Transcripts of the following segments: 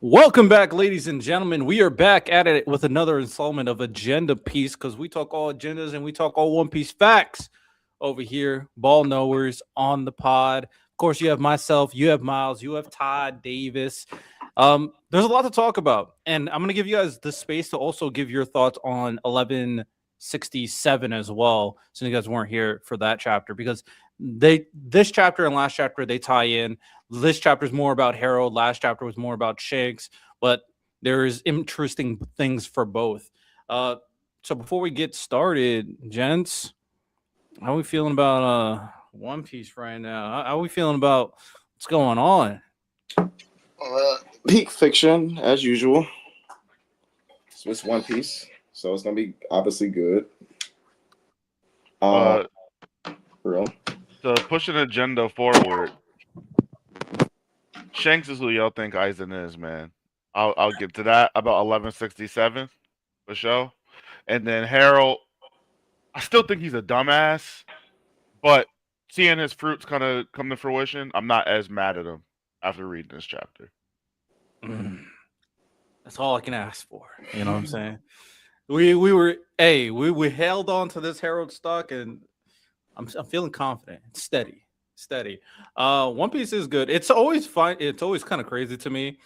Welcome back, ladies and gentlemen. We are back at it with another installment of Agenda Piece because we talk all agendas and we talk all One Piece facts over here. Ball knowers on the pod. Of course, you have myself, you have Miles, you have Todd Davis. There's a lot to talk about, and I'm going to give you guys the space to also give your thoughts on 1167 as well, since you guys weren't here for that chapter because this chapter and last chapter they tie in. This chapter is more about Harold. Last chapter was more about Shanks, but there's interesting things for both. So before we get started, gents, how are we feeling about One Piece right now? How are we feeling about what's going on? Peak fiction as usual. So it's One Piece, so it's gonna be obviously good. Uh, Real. to push an agenda forward, Shanks is who y'all think Aizen is, man. I'll get to that about 1167 for sure. And then Harold, I still think he's a dumbass, but seeing his fruits kind of come to fruition, I'm not as mad at him after reading this chapter. That's all I can ask for. You know what I'm saying? We held on to this Harold stock, and I'm feeling confident. It's steady. One Piece is good. It's always fine. It's always kind of crazy to me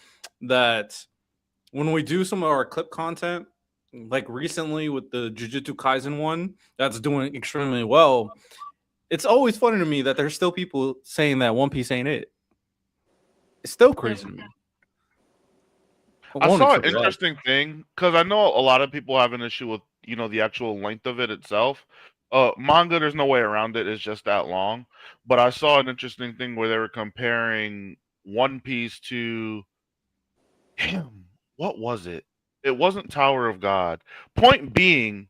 that when we do some of our clip content, like recently with the Jujutsu Kaisen one, that's doing extremely well. It's always funny to me that there's still people saying that One Piece ain't it. It's still crazy to me. I want to saw an trip it up. interesting thing because I know a lot of people have an issue with the actual length of it itself. Manga, there's no way around it. It's just that long. But I saw an interesting thing where they were comparing One Piece to, damn, what was it? It wasn't Tower of God. Point being,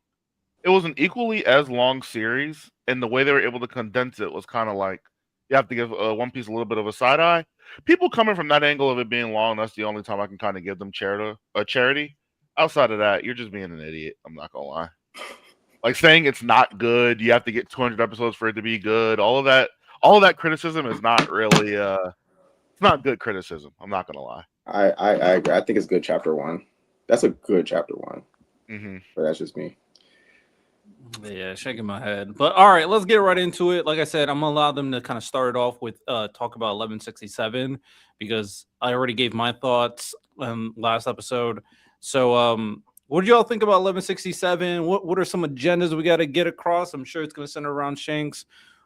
it was an equally as long series, and the way they were able to condense it was kind of like you have to give One Piece a little bit of a side eye. People coming from that angle of it being long, that's the only time I can kind of give them charity. Outside of that, you're just being an idiot. I'm not gonna lie. Like saying it's not good, you have to get 200 episodes for it to be good. All of that criticism is not really it's not good criticism. I'm not gonna lie. I agree. I think it's good chapter one. That's a good chapter one. Mm-hmm. But that's just me. Yeah, shaking my head. But all right, let's get right into it. Like I said, I'm gonna allow them to kind of start it off with talk about 1167 because I already gave my thoughts last episode. So what do y'all think about 1167? What are some agendas we got to get across? I'm sure it's gonna center around Shanks.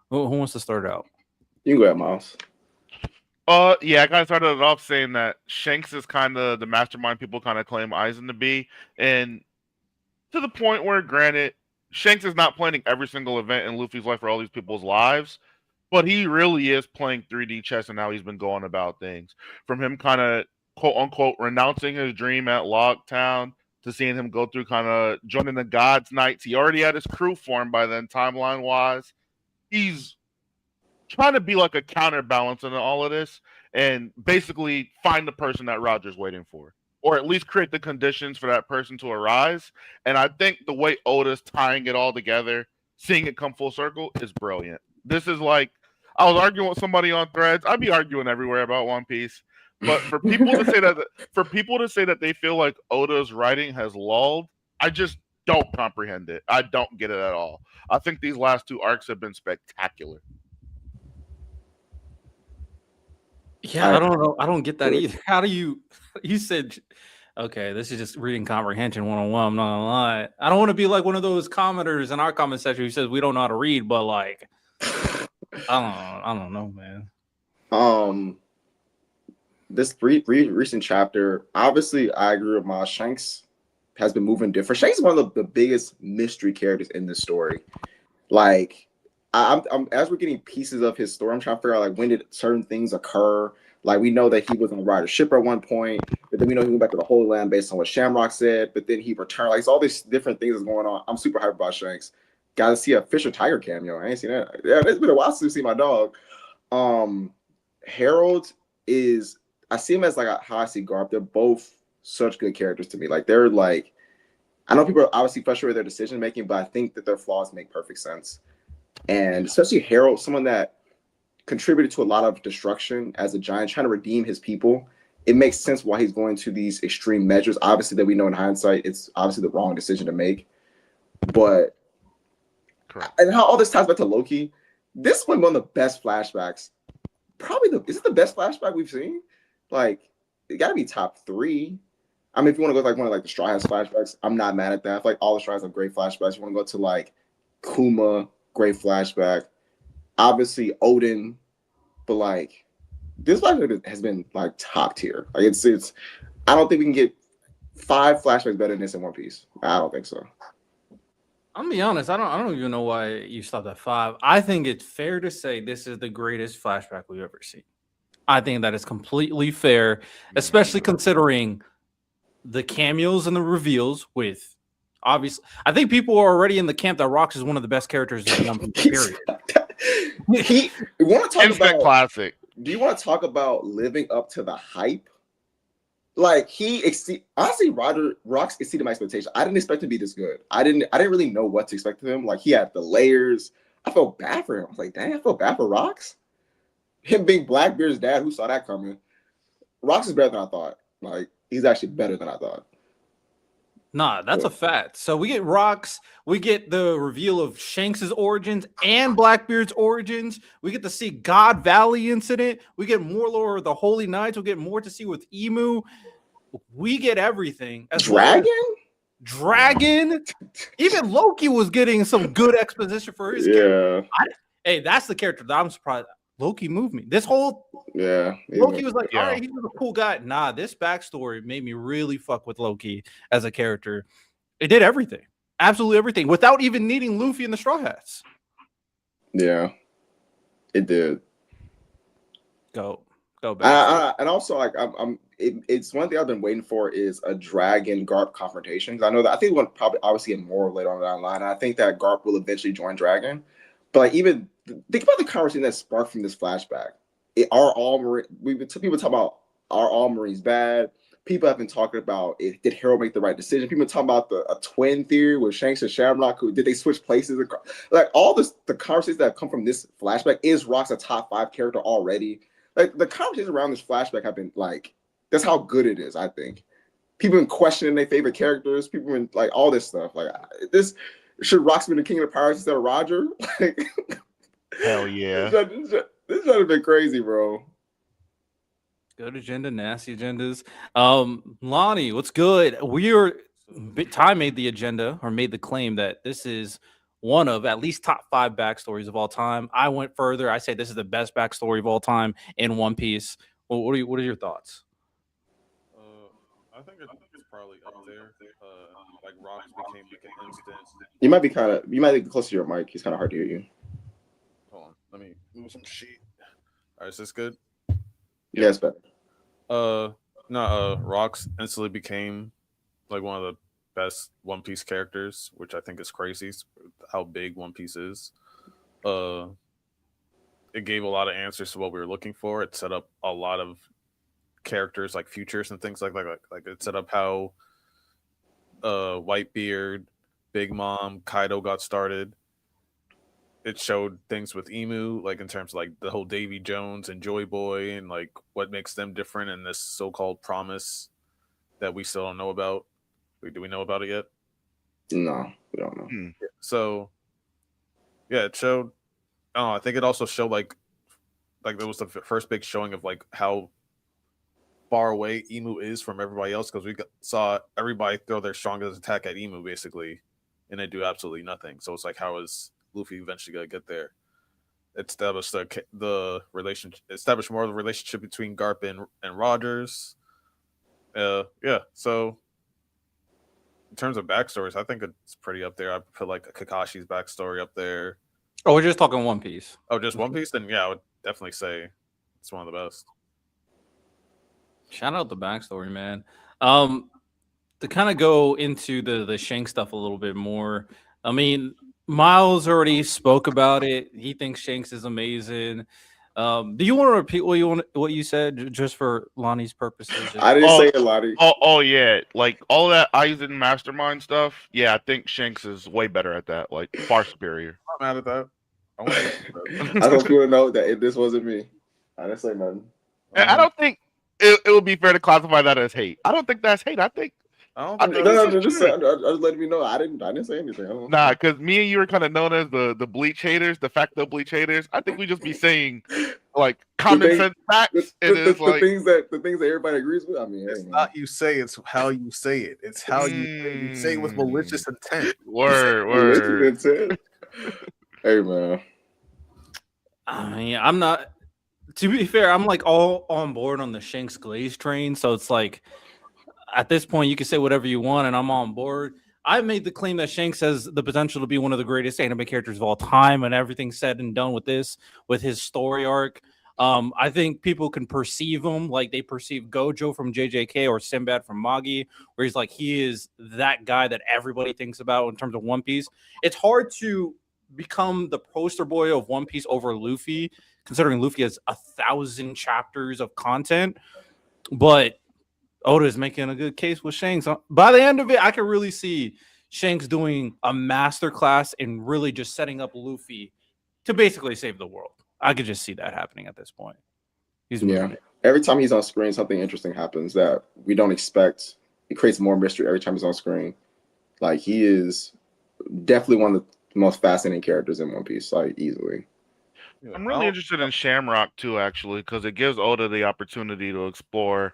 Who wants to start out? You can go ahead, Miles. Yeah, I kind of started it off saying that Shanks is kind of the mastermind people kind of claim Aizen to be, and to the point where, granted, Shanks is not planning every single event in Luffy's life for all these people's lives, but he really is playing 3D chess and how he's been going about things. From him kind of quote unquote renouncing his dream at Logtown to seeing him go through kind of joining the Gods Knights. He already had his crew formed by then, timeline wise. He's trying to be like a counterbalance in all of this and basically find the person that Roger's waiting for, or at least create the conditions for that person to arise. And I think the way Oda's tying it all together, seeing it come full circle, is brilliant. This is like, I was arguing with somebody on Threads. I'd be arguing everywhere about One Piece, but for people to say that they feel like Oda's writing has lulled, I just don't comprehend it. I don't get it at all. I think these last two arcs have been spectacular. Yeah, I don't know. I don't get that either. How do you said okay, this is just reading comprehension 101. I'm not gonna lie. I don't want to be like one of those commenters in our comment section who says we don't know how to read, but like I don't know, man. This recent chapter, obviously, I agree with Miles. Shanks has been moving different. Shanks is one of the biggest mystery characters in this story. Like, I'm as we're getting pieces of his story, I'm trying to figure out like when did certain things occur. Like we know that he was on a rider ship at one point, but then we know he went back to the Holy Land based on what Shamrock said. But then he returned. Like it's all these different things that's going on. I'm super hyped about Shanks. Got to see a Fisher Tiger cameo. I ain't seen that. Yeah, it's been a while since I see my dog. Harold is. I see him as like how I see Garp. They're both such good characters to me. Like they're like. I know people are obviously frustrated with their decision making, but I think that their flaws make perfect sense. And especially Harold, someone that contributed to a lot of destruction as a giant, trying to redeem his people, it makes sense why he's going to these extreme measures. Obviously, that we know in hindsight, it's obviously the wrong decision to make. But Correct. and how all this ties back to Loki, this was one of the best flashbacks. Probably is it the best flashback we've seen? Like, it got to be top 3. I mean, if you want to go like one of like the Straw Hats flashbacks, I'm not mad at that. I feel like all the Straw Hats have great flashbacks. You want to go to like Kuma, great flashback. Obviously Odin, but like this flashback has been like top tier. Like it's. I don't think we can get 5 flashbacks better than this in One Piece. I don't think so. I'm gonna be honest. I don't even know why you stopped at 5. I think it's fair to say this is the greatest flashback we've ever seen. I think that is completely fair, especially considering the cameos and the reveals. With obviously, I think people are already in the camp that Rocks is one of the best characters in One Piece. Period. You want to talk Instant about classic. Do you want to talk about living up to the hype? Like honestly, Rocks exceeded my expectations. I didn't expect him to be this good. I didn't really know what to expect of him. Like he had the layers. I felt bad for him. I was like, dang, I felt bad for Rocks. Him being Blackbeard's dad, who saw that coming? Rocks is better than I thought. Like he's actually better than I thought. Nah, that's a fact. So we get Rocks, we get the reveal of Shanks's origins and Blackbeard's origins. We get to see God Valley incident. We get more lore of the Holy Knights. We'll get more to see with Emu. We get everything. Dragon. Even Loki was getting some good exposition for his character. Hey, that's the character that I'm surprised. Loki moved me. This whole Loki was like, all right, he's a cool guy. Nah, this backstory made me really fuck with Loki as a character. It did everything, absolutely everything, without even needing Luffy and the Straw Hats. Yeah, it did. Go back. And also, like, it's one thing I've been waiting for is a Dragon Garp confrontation. I know that I think we'll probably obviously get more later on down the line. And I think that Garp will eventually join Dragon. But like, even think about the conversation that sparked from this flashback. People talk about are all Marines bad? People have been talking about did Harold make the right decision? People talking about a twin theory with Shanks and Shamrock. Did they switch places? Like all this, the conversations that come from this flashback is Rock's a top 5 character already. Like the conversations around this flashback have been like, that's how good it is. I think people been questioning their favorite characters. People been like all this stuff. Like this should Rock's been the king of the pirates instead of Roger? Like, hell yeah, this should have been crazy, bro. Good agenda, nasty agendas. Lonnie, what's good? Ty made the agenda or made the claim that this is one of at least top 5 backstories of all time. I went further. I say this is the best backstory of all time in One Piece. Well, what are your thoughts? I think it's probably up there. Like Rocks became like an instant. You might be close to your mic. It's kind of hard to hear you. Hold on, let me move some sheet. All right, is this good? Yeah, it's better. Rocks instantly became like one of the best One Piece characters, which I think is crazy how big One Piece is. It gave a lot of answers to what we were looking for. It set up a lot of characters like futures and things like it set up how Whitebeard, Big Mom, Kaido got started. It showed things with Emu, like in terms of like the whole Davy Jones and Joy Boy and like what makes them different in this so-called promise that we still don't know about. Do we know about it yet? No, we don't know. So yeah, it showed. Oh, I think it also showed like there was the first big showing of like how far away Emu is from everybody else, because saw everybody throw their strongest attack at Emu basically, and they do absolutely nothing. So it's like, how is Luffy eventually gonna get there? It established the relationship, established more of the relationship between Garp and Rogers. Yeah. So in terms of backstories, I think it's pretty up there. I put like Kakashi's backstory up there. Oh, we're just talking One Piece. Oh, just One Piece? Then yeah, I would definitely say it's one of the best. Shout out the backstory, man. To kind of go into the Shanks stuff a little bit more. I mean, Miles already spoke about it. He thinks Shanks is amazing. Do you want to repeat what you said just for Lonnie's purposes? I didn't say it, Lonnie. Oh yeah, like all that Aizen mastermind stuff. Yeah, I think Shanks is way better at that. Like far superior. I'm mad at that. I don't want to know that this wasn't me. I didn't say nothing. I don't think it would be fair to classify that as hate. I don't think that's hate. I think don't I think think that's- this is true. just letting me know. I didn't say anything. I don't know. Nah, because me and you are kind of known as the bleach haters, de facto bleach haters. I think we just be saying like common sense facts. It is like the things that everybody agrees with. I mean, It's hey, man. not you say, it's how you say it. It's how you say it with malicious intent. word. That's it. Hey, man. I mean, I'm not. To be fair, I'm like all on board on the Shanks Glaze train. So it's like at this point, you can say whatever you want, and I'm on board. I made the claim that Shanks has the potential to be one of the greatest anime characters of all time, and everything said and done with this, with his story arc. I think people can perceive him like they perceive Gojo from JJK or Sinbad from Magi, where he's like he is that guy that everybody thinks about in terms of One Piece. It's hard to become the poster boy of One Piece over Luffy, considering Luffy has 1,000 chapters of content, but Oda is making a good case with Shanks. By the end of it, I can really see Shanks doing a masterclass and really just setting up Luffy to basically save the world. I could just see that happening at this point. He's moving it. Every time he's on screen, something interesting happens that we don't expect. It creates more mystery every time he's on screen. Like he is definitely one of the most fascinating characters in One Piece, like easily. I'm really interested in Shamrock too, actually, because it gives Oda the opportunity to explore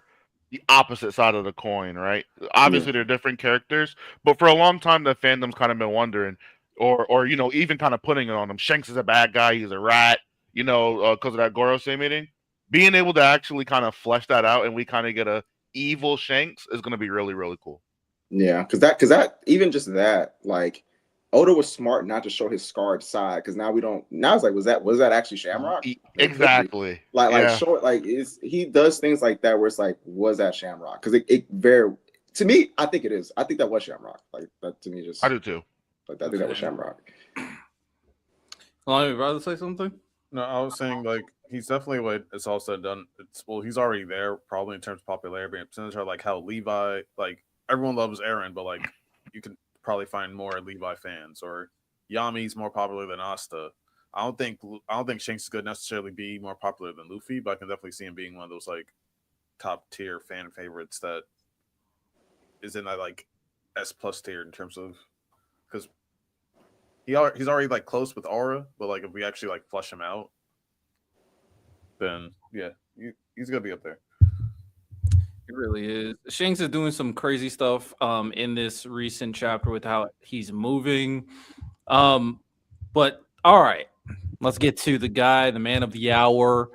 the opposite side of the coin, right? Obviously, they're different characters, but for a long time, the fandom's kind of been wondering, or even kind of putting it on him. Shanks is a bad guy. He's a rat, because of that Gorosei meeting. Being able to actually kind of flesh that out and we kind of get a evil Shanks is going to be really, really cool. Yeah, because that even just that, like Oda was smart not to show his scarred side, because now we don't. Now it's like, was that actually Shamrock? Exactly. Show it like he does things like that where it's like, was that Shamrock? Because it very, to me, I think it is. I think that was Shamrock. Like that to me, just I do too. Like I think that was Shamrock. Well, you'd rather say something? No, I was saying like he's definitely like it's all said and done. He's already there probably in terms of popularity and percentage. Like how Levi, like everyone loves Eren, but like you can probably find more Levi fans, or Yami's more popular than Asta. I don't think Shanks is going to necessarily be more popular than Luffy, but I can definitely see him being one of those like top tier fan favorites that is in that like S+ tier in terms of, because he's already like close with Aura, but like if we actually like flush him out, then yeah, he's gonna be up there. It really is. Shanks is doing some crazy stuff in this recent chapter with how he's moving. But all right, let's get to the guy, the man of the hour,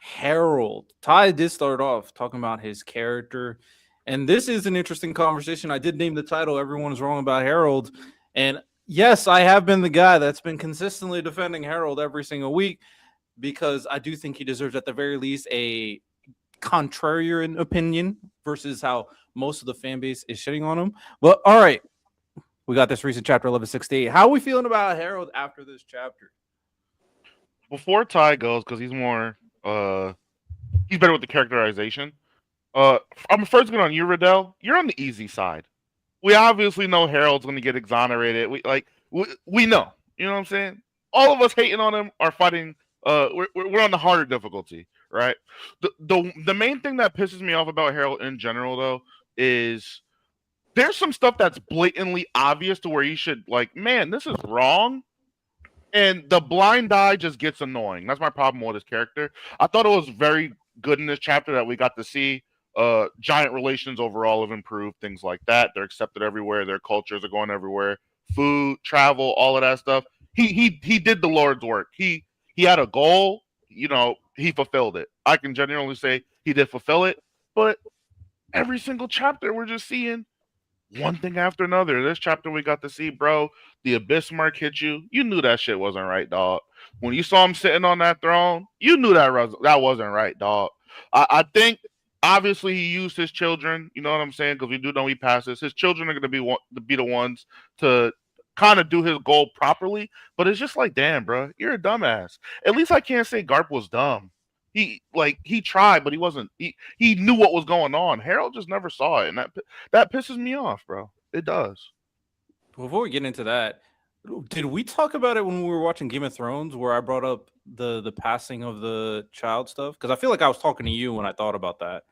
HARALD. Ty did start off talking about his character, and this is an interesting conversation. I did name the title "Everyone is Wrong About HARALD," and yes, I have been the guy that's been consistently defending HARALD every single week because I do think he deserves, at the very least, a contrarian opinion versus how most of the fan base is shitting on him. But all right, we got this recent chapter 1168. How are we feeling about HARALD after this chapter? Before Ty goes, because he's more he's better with the characterization. I'm first going on you, Riddell. You're on the easy side. We obviously know HARALD's going to get exonerated. We know. You know what I'm saying? All of us hating on him are fighting. We're on the harder difficulty, right? The main thing that pisses me off about HARALD in general, though, is there's some stuff that's blatantly obvious to where you should like, man, this is wrong. And the blind eye just gets annoying. That's my problem with his character. I thought it was very good in this chapter that we got to see giant relations overall have improved, things like that. They're accepted everywhere. Their cultures are going everywhere. Food, travel, all of that stuff. He did the Lord's work. He had a goal. He fulfilled it. I can genuinely say he did fulfill it. But every single chapter, we're just seeing one thing after another. This chapter we got to see, bro, the abyss mark hit you. You knew that shit wasn't right, dog. When you saw him sitting on that throne, you knew that wasn't right, dog. I think obviously he used his children. You know what I'm saying? Because we do know he passes. His children are going to be the ones to kind of do his goal properly. But it's just like, damn, bro, you're a dumbass. At least I can't say Garp was dumb. He tried, but he wasn't. He knew what was going on. HARALD just never saw it, and that pisses me off, bro. It does. Before we get into that, did we talk about it when we were watching Game of Thrones, where I brought up the passing of the child stuff? Because I feel like I was talking to you when I thought about that.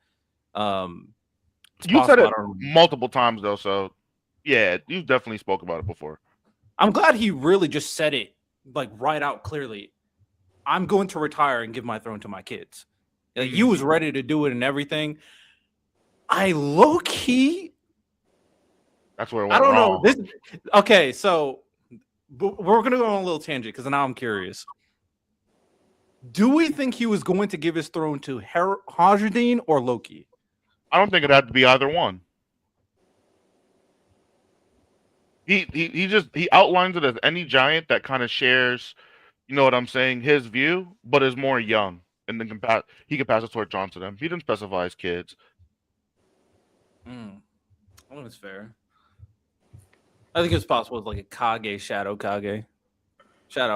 It's You said possible. it I don't remember. multiple times though, so yeah, you definitely spoke about it before. I'm glad he really just said it like right out clearly. I'm going to retire and give my throne to my kids. Like, he was ready to do it and everything. I low key, That's where it I went don't know. wrong. This okay, so we're gonna go on a little tangent because now I'm curious. Do we think he was going to give his throne to Hajardine or Loki? I don't think it had to be either one. He outlines it as any giant that kind of shares, you know what I'm saying, his view, but is more young, and then he can pass the torch on to them. He didn't specify his kids. I think it's fair. I think it's possible it's like a Kage, Shadow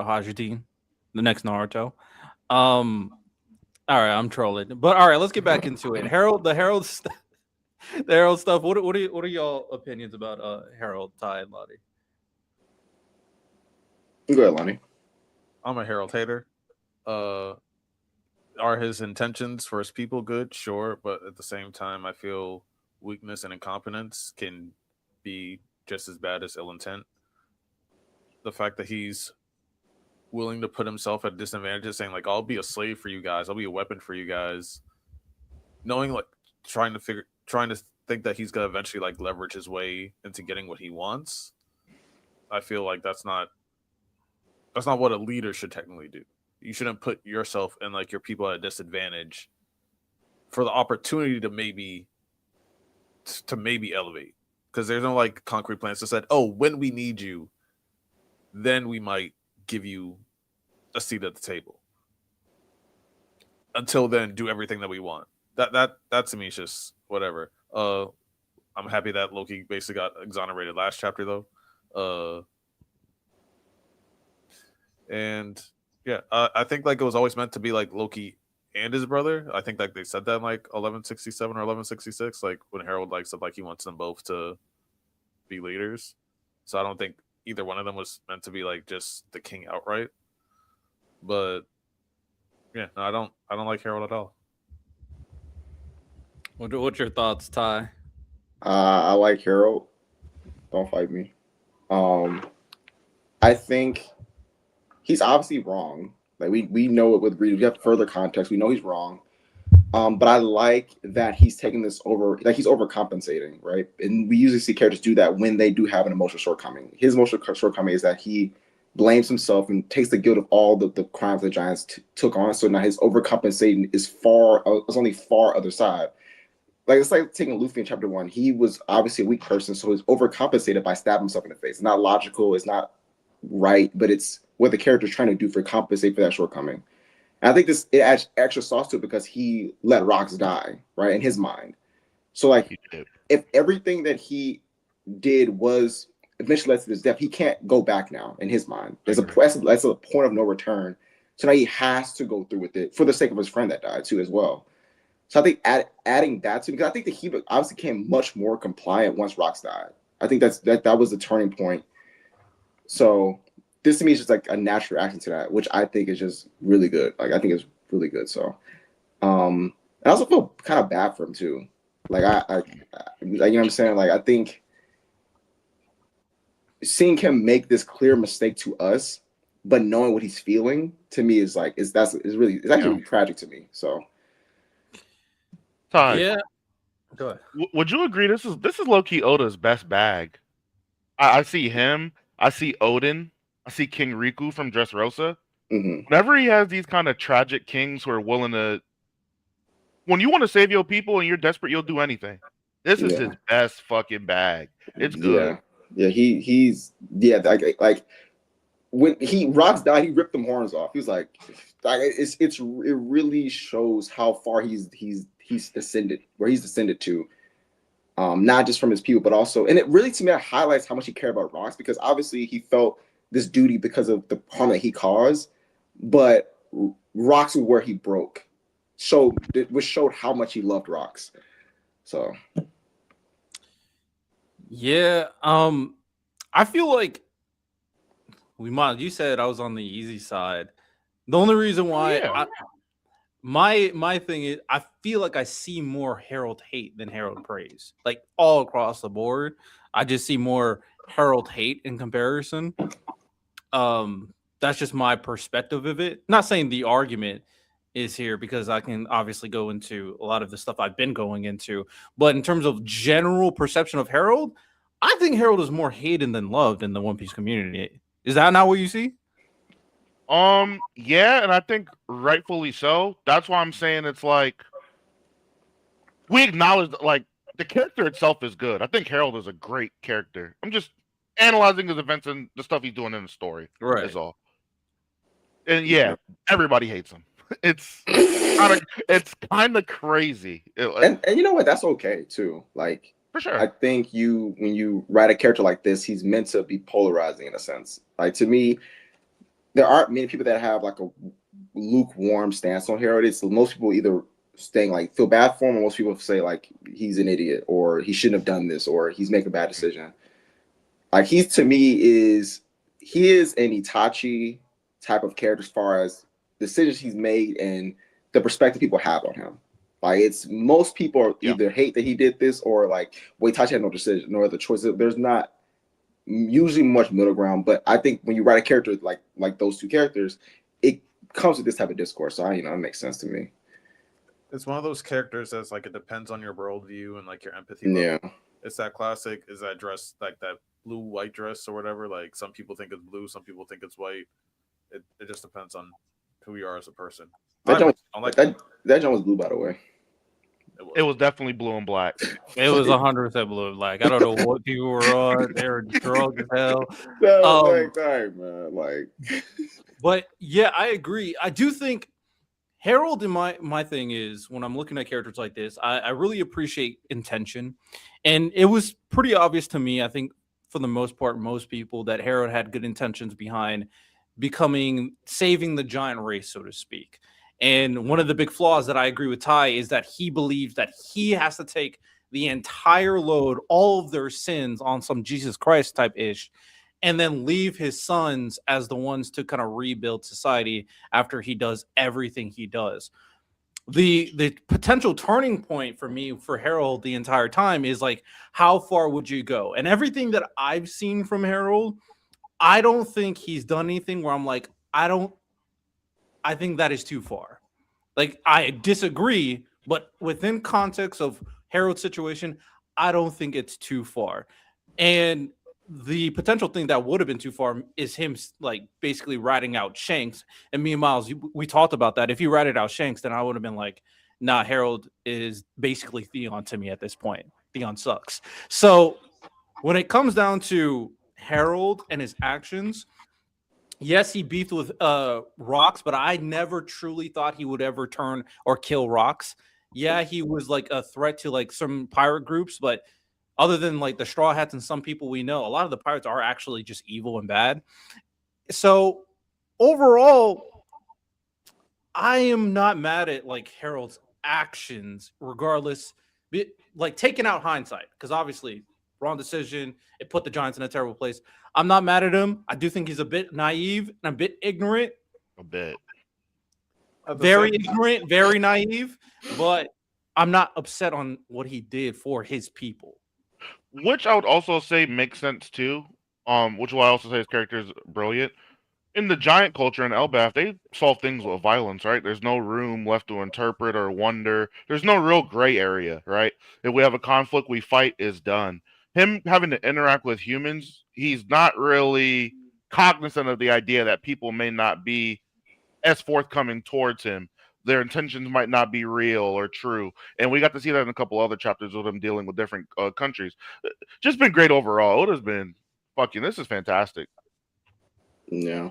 Hajardine, the next Naruto. All right, I'm trolling, but all right, let's get back into it. The Herald stuff. What are y'all opinions about Herald, Ty, and Lottie? Go ahead, Lonnie. I'm a Harold hater. Are his intentions for his people good? Sure, but at the same time, I feel weakness and incompetence can be just as bad as ill intent. The fact that he's willing to put himself at disadvantages, saying like, "I'll be a slave for you guys. I'll be a weapon for you guys," knowing like trying to think that he's gonna eventually like leverage his way into getting what he wants. I feel like that's not what a leader should technically do. You shouldn't put yourself and like your people at a disadvantage for the opportunity to maybe elevate. Because there's no like concrete plans that said, "Oh, when we need you, then we might give you a seat at the table." Until then, do everything that we want. That to me is just whatever. I'm happy that Loki basically got exonerated last chapter though. And yeah, I think like it was always meant to be like Loki and his brother. I think like they said that in like 1167 or 1166, like when Harold like said like he wants them both to be leaders. So I don't think either one of them was meant to be like just the king outright. But yeah, no, I don't like Harold at all. What's your thoughts, Ty? I like Harold. Don't fight me. I think he's obviously wrong. Like we know it with Reed. We have further context. We know he's wrong. But I like that he's taking this over, like he's overcompensating, right? And we usually see characters do that when they do have an emotional shortcoming. His emotional shortcoming is that he blames himself and takes the guilt of all the crimes the Giants took on. So now his overcompensating is on the far other side. Like it's like taking Luffy in chapter 1. He was obviously a weak person, so he's overcompensated by stabbing himself in the face. It's not logical, it's not right, but it's what the character's trying to do for compensate for that shortcoming. And I think it adds extra sauce to it because he let Rox die, right, in his mind. So like if everything that he did was eventually led to his death, he can't go back now in his mind. That's a point of no return. So now he has to go through with it for the sake of his friend that died too as well. So I think adding that to, because I think that he obviously became much more compliant once Rox died. I think that was the turning point. So this to me is just like a natural reaction to that, which I think is just really good. Like I think it's really good. So, I also feel kind of bad for him too. Like I you know what I'm saying? Like I think seeing him make this clear mistake to us, but knowing what he's feeling to me is like it's actually really tragic to me. So. Ty, Yeah. Go ahead. Would you agree this is low-key Oda's best bag? I see him, I see Odin, I see King Riku from Dressrosa. Mm-hmm. Whenever he has these kind of tragic kings who are willing to, when you want to save your people and you're desperate, you'll do anything. This is his best fucking bag. It's good. Yeah. He's like when Rox died, he ripped them horns off. He was like it really shows how far he's descended, where he's descended to, not just from his people, but also, and it really to me highlights how much he cared about Rox, because obviously he felt this duty because of the harm that he caused, but Rox was where he broke, showed how much he loved Rox. So yeah, I feel like you said I was on the easy side. The only reason why my thing is, I feel like I see more Harold hate than Harold praise, like all across the board. I just see more Harold hate in comparison. That's just my perspective of it. Not saying the argument is here because I can obviously go into a lot of the stuff I've been going into, but in terms of general perception of Harold, I think Harold is more hated than loved in the One Piece community. Is that not what you see? Yeah, and I think rightfully so. That's why I'm saying it's like we acknowledge that, like, the character itself is good. I think Harold is a great character. I'm just analyzing his events and the stuff he's doing in the story. Right. Is all. And yeah, everybody hates him. It's kind of crazy. And you know what? That's okay too. Like, For sure. I think when you write a character like this, he's meant to be polarizing in a sense. Like, to me, there aren't many people that have like a lukewarm stance on Harold. It's most people either staying like feel bad for him, or most people say like he's an idiot, or he shouldn't have done this, or he's making a bad decision. Like, he is an Itachi type of character as far as decisions he's made and the perspective people have on him. Like, it's most people either hate that he did this, or like, well, Itachi had no decision, no other choices. There's not usually much middle ground, but I think when you write a character like those two characters, it comes with this type of discourse. So it makes sense to me. It's one of those characters that's like, it depends on your worldview and like your empathy level. Yeah. It's that classic, is that dress, like that blue white dress or whatever. Like, some people think it's blue, some people think it's white. It just depends on who you are as a person. That jump was blue, by the way. It was definitely blue and black. It was 100% blue and black. I don't know what people were on. They were drunk as hell. Man. But yeah, I agree. I do think Harold, in my thing is, when I'm looking at characters like this, I really appreciate intention. And it was pretty obvious to me, I think, for the most part, most people, that Harold had good intentions behind saving the giant race, so to speak. And one of the big flaws that I agree with Ty is that he believes that he has to take the entire load, all of their sins, on some Jesus Christ type ish, and then leave his sons as the ones to kind of rebuild society after he does everything he does. The potential turning point for me, for Harold, the entire time is like, how far would you go? And everything that I've seen from Harold, I don't think he's done anything where I'm like, I think that is too far. Like, I disagree, but within context of Harold's situation, I don't think it's too far. And the potential thing that would have been too far is him like basically ratting out Shanks. And me and Miles, we talked about that. If he ratted out Shanks, then I would have been like, nah, Harold is basically Theon to me at this point. Theon sucks. So when it comes down to Harold and his actions, yes, he beefed with Rocks, but I never truly thought he would ever turn or kill Rocks. Yeah, he was like a threat to like some pirate groups, but other than like the Straw Hats and some people we know, a lot of the pirates are actually just evil and bad. So overall, I am not mad at like Harold's actions, regardless, like taking out hindsight, because obviously wrong decision. It put the Giants in a terrible place. I'm not mad at him. I do think he's a bit naive and a bit ignorant. A bit. Very ignorant, very naive, but I'm not upset on what he did for his people. Which I would also say makes sense too. Which will I also say his character is brilliant. In the giant culture in Elbaf, they solve things with violence, right? There's no room left to interpret or wonder. There's no real gray area, right? If we have a conflict, we fight, is done. Him having to interact with humans, he's not really cognizant of the idea that people may not be as forthcoming towards him. Their intentions might not be real or true. And we got to see that in a couple other chapters with him dealing with different countries. Just been great overall. It has been this is fantastic. Yeah.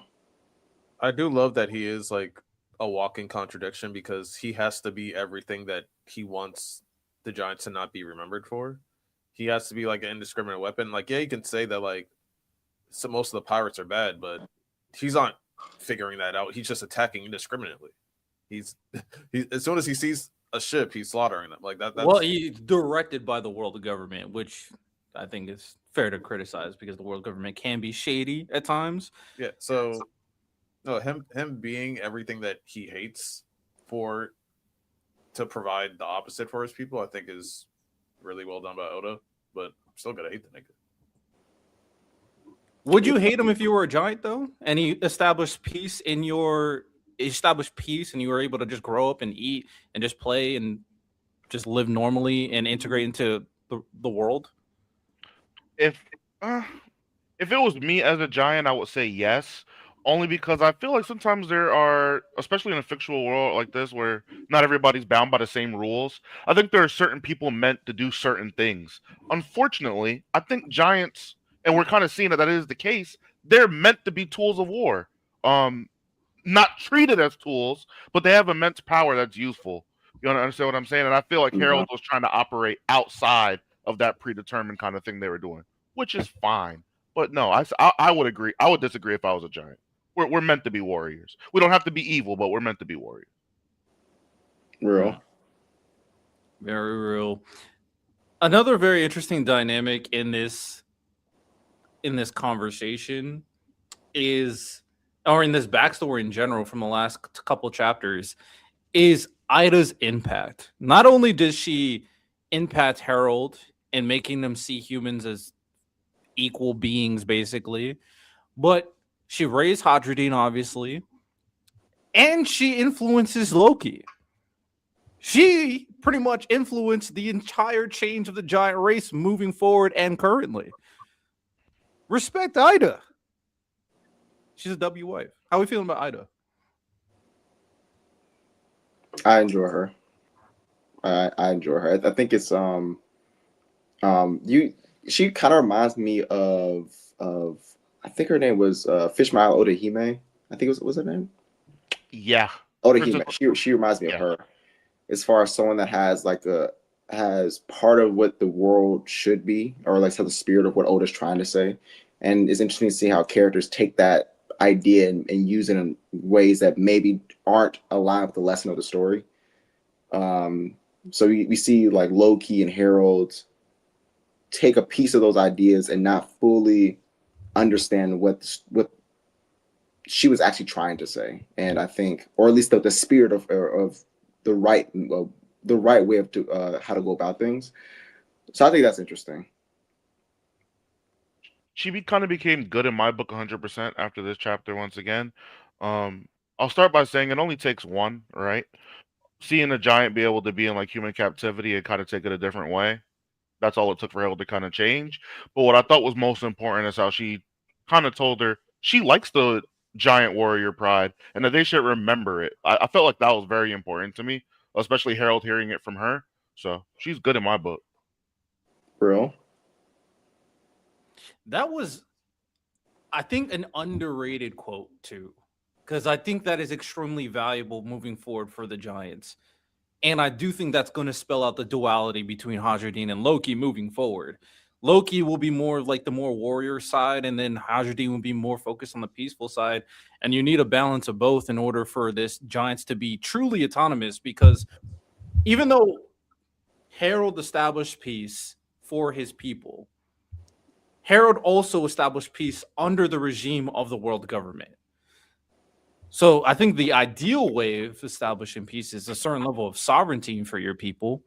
I do love that he is like a walking contradiction, because he has to be everything that he wants the Giants to not be remembered for. He has to be like an indiscriminate weapon. Like, yeah, you can say that like most of the pirates are bad, but he's not figuring that out. He's just attacking indiscriminately. He's as soon as he sees a ship, he's slaughtering them. Like that. Well, he's directed by the world government, which I think is fair to criticize, because the world government can be shady at times. Yeah. So no, him being everything that he hates for to provide the opposite for his people, I think is really well done by Oda. But I'm still gonna hate the nigga. Would you hate him if you were a giant though, and he established peace and you were able to just grow up and eat and just play and just live normally and integrate into the world? If it was me as a giant, I would say yes. Only because I feel like sometimes there are, especially in a fictional world like this, where not everybody's bound by the same rules. I think there are certain people meant to do certain things. Unfortunately, I think giants, and we're kind of seeing that is the case, they're meant to be tools of war. Not treated as tools, but they have immense power that's useful. You understand what I'm saying? And I feel like Harold was trying to operate outside of that predetermined kind of thing they were doing, which is fine. But no, I would agree. I would disagree if I was a giant. We're meant to be warriors. We don't have to be evil, but we're meant to be warriors. Real. Very real. Another very interesting dynamic in this conversation is, or in this backstory in general from the last couple chapters, is Ida's impact. Not only does she impact Harold in making them see humans as equal beings, basically, but she raised Hadradine, obviously, and she influences Loki. She pretty much influenced the entire change of the giant race moving forward and currently. Respect Ida. She's a W wife. How are we feeling about Ida? I enjoy her. I enjoy her. I think it's she kind of reminds me of I think her name was Fishmile Odahime. I think was her name? Yeah. Odahime. She reminds me of her. As far as someone that has has part of what the world should be, or like has the spirit of what Oda's trying to say. And it's interesting to see how characters take that idea and use it in ways that maybe aren't aligned with the lesson of the story. So we see like Loki and Harold take a piece of those ideas and not fully understand what she was actually trying to say. And I think, or at least the spirit of the right way of how to go about things. So I think that's interesting. She kind of became good in my book 100% after this chapter once again. I'll start by saying it only takes one, right? Seeing a giant be able to be in like human captivity and kind of take it a different way. That's all it took for Harold to kind of change. But what I thought was most important is how she kind of told her she likes the giant warrior pride and that they should remember it. I felt like that was very important to me, especially Harold hearing it from her. So she's good in my book. Real. That was, I think, an underrated quote too, because I think that is extremely valuable moving forward for the Giants. And I do think that's going to spell out the duality between Hadradine and Loki moving forward. Loki will be more like the more warrior side, and then Hadradine will be more focused on the peaceful side. And you need a balance of both in order for this Giants to be truly autonomous, because even though Harold established peace for his people, Harold also established peace under the regime of the world government. So I think the ideal way of establishing peace is a certain level of sovereignty for your people,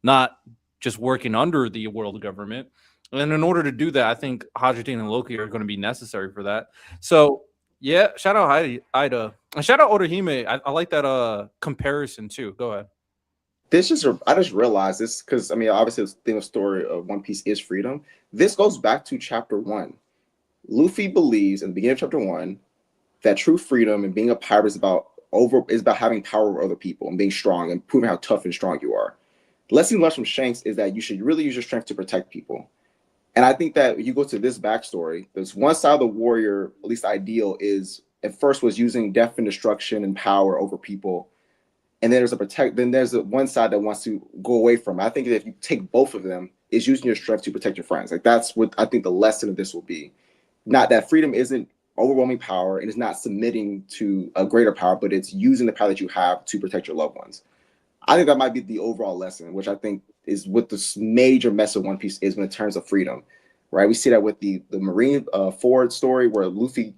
not just working under the world government. And in order to do that, I think Hadradine and Loki are going to be necessary for that. So yeah, shout out Ida. And shout out Odahime. I like that comparison too. Go ahead. I just realized this because I mean, obviously the theme of story of One Piece is freedom. This goes back to chapter 1. Luffy believes in the beginning of chapter 1 that true freedom and being a pirate is about having power over other people and being strong and proving how tough and strong you are. The lesson learned from Shanks is that you should really use your strength to protect people. And I think that you go to this backstory, there's one side of the warrior, at least ideal, is at first was using death and destruction and power over people. And then there's one side that wants to go away from it. I think that if you take both of them, is using your strength to protect your friends. Like that's what I think the lesson of this will be. Not that freedom isn't overwhelming power and it's not submitting to a greater power, but it's using the power that you have to protect your loved ones. I think that might be the overall lesson, which I think is what this major mess of One Piece is when it terms of freedom. right? We see that with the Marine Ford story where Luffy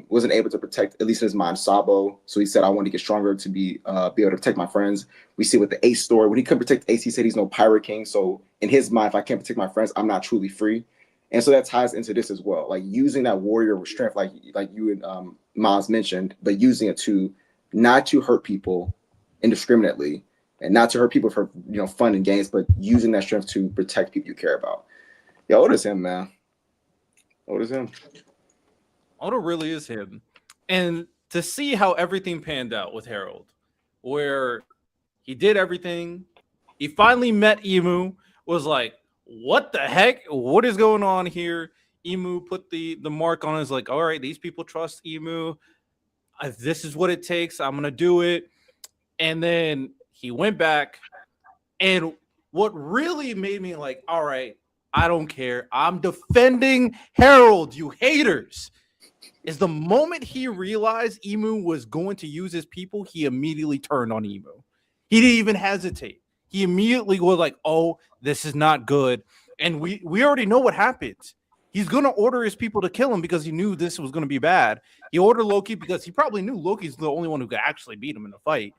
wasn't able to protect, at least in his mind, Sabo. So he said, I want to get stronger to be able to protect my friends. We see with the Ace story, when he couldn't protect Ace, he said he's no pirate king. So in his mind, if I can't protect my friends, I'm not truly free. And so that ties into this as well, like using that warrior strength, like you and Miles mentioned, but using it to not to hurt people indiscriminately and not to hurt people for fun and games, but using that strength to protect people you care about. Yeah, Oda's him, man. Oda's him. Oda really is him. And to see how everything panned out with Harold, where he did everything, he finally met Emu, was like, what the heck? What is going on here? Emu put the mark on us, like, all right, these people trust Emu. This is what it takes. I'm going to do it. And then he went back. And what really made me like, all right, I don't care. I'm defending Harold, you haters. Is the moment he realized Emu was going to use his people, he immediately turned on Emu. He didn't even hesitate. He immediately was like, oh, this is not good. And we already know what happens. He's going to order his people to kill him because he knew this was going to be bad. He ordered Loki because he probably knew Loki's the only one who could actually beat him in the fight.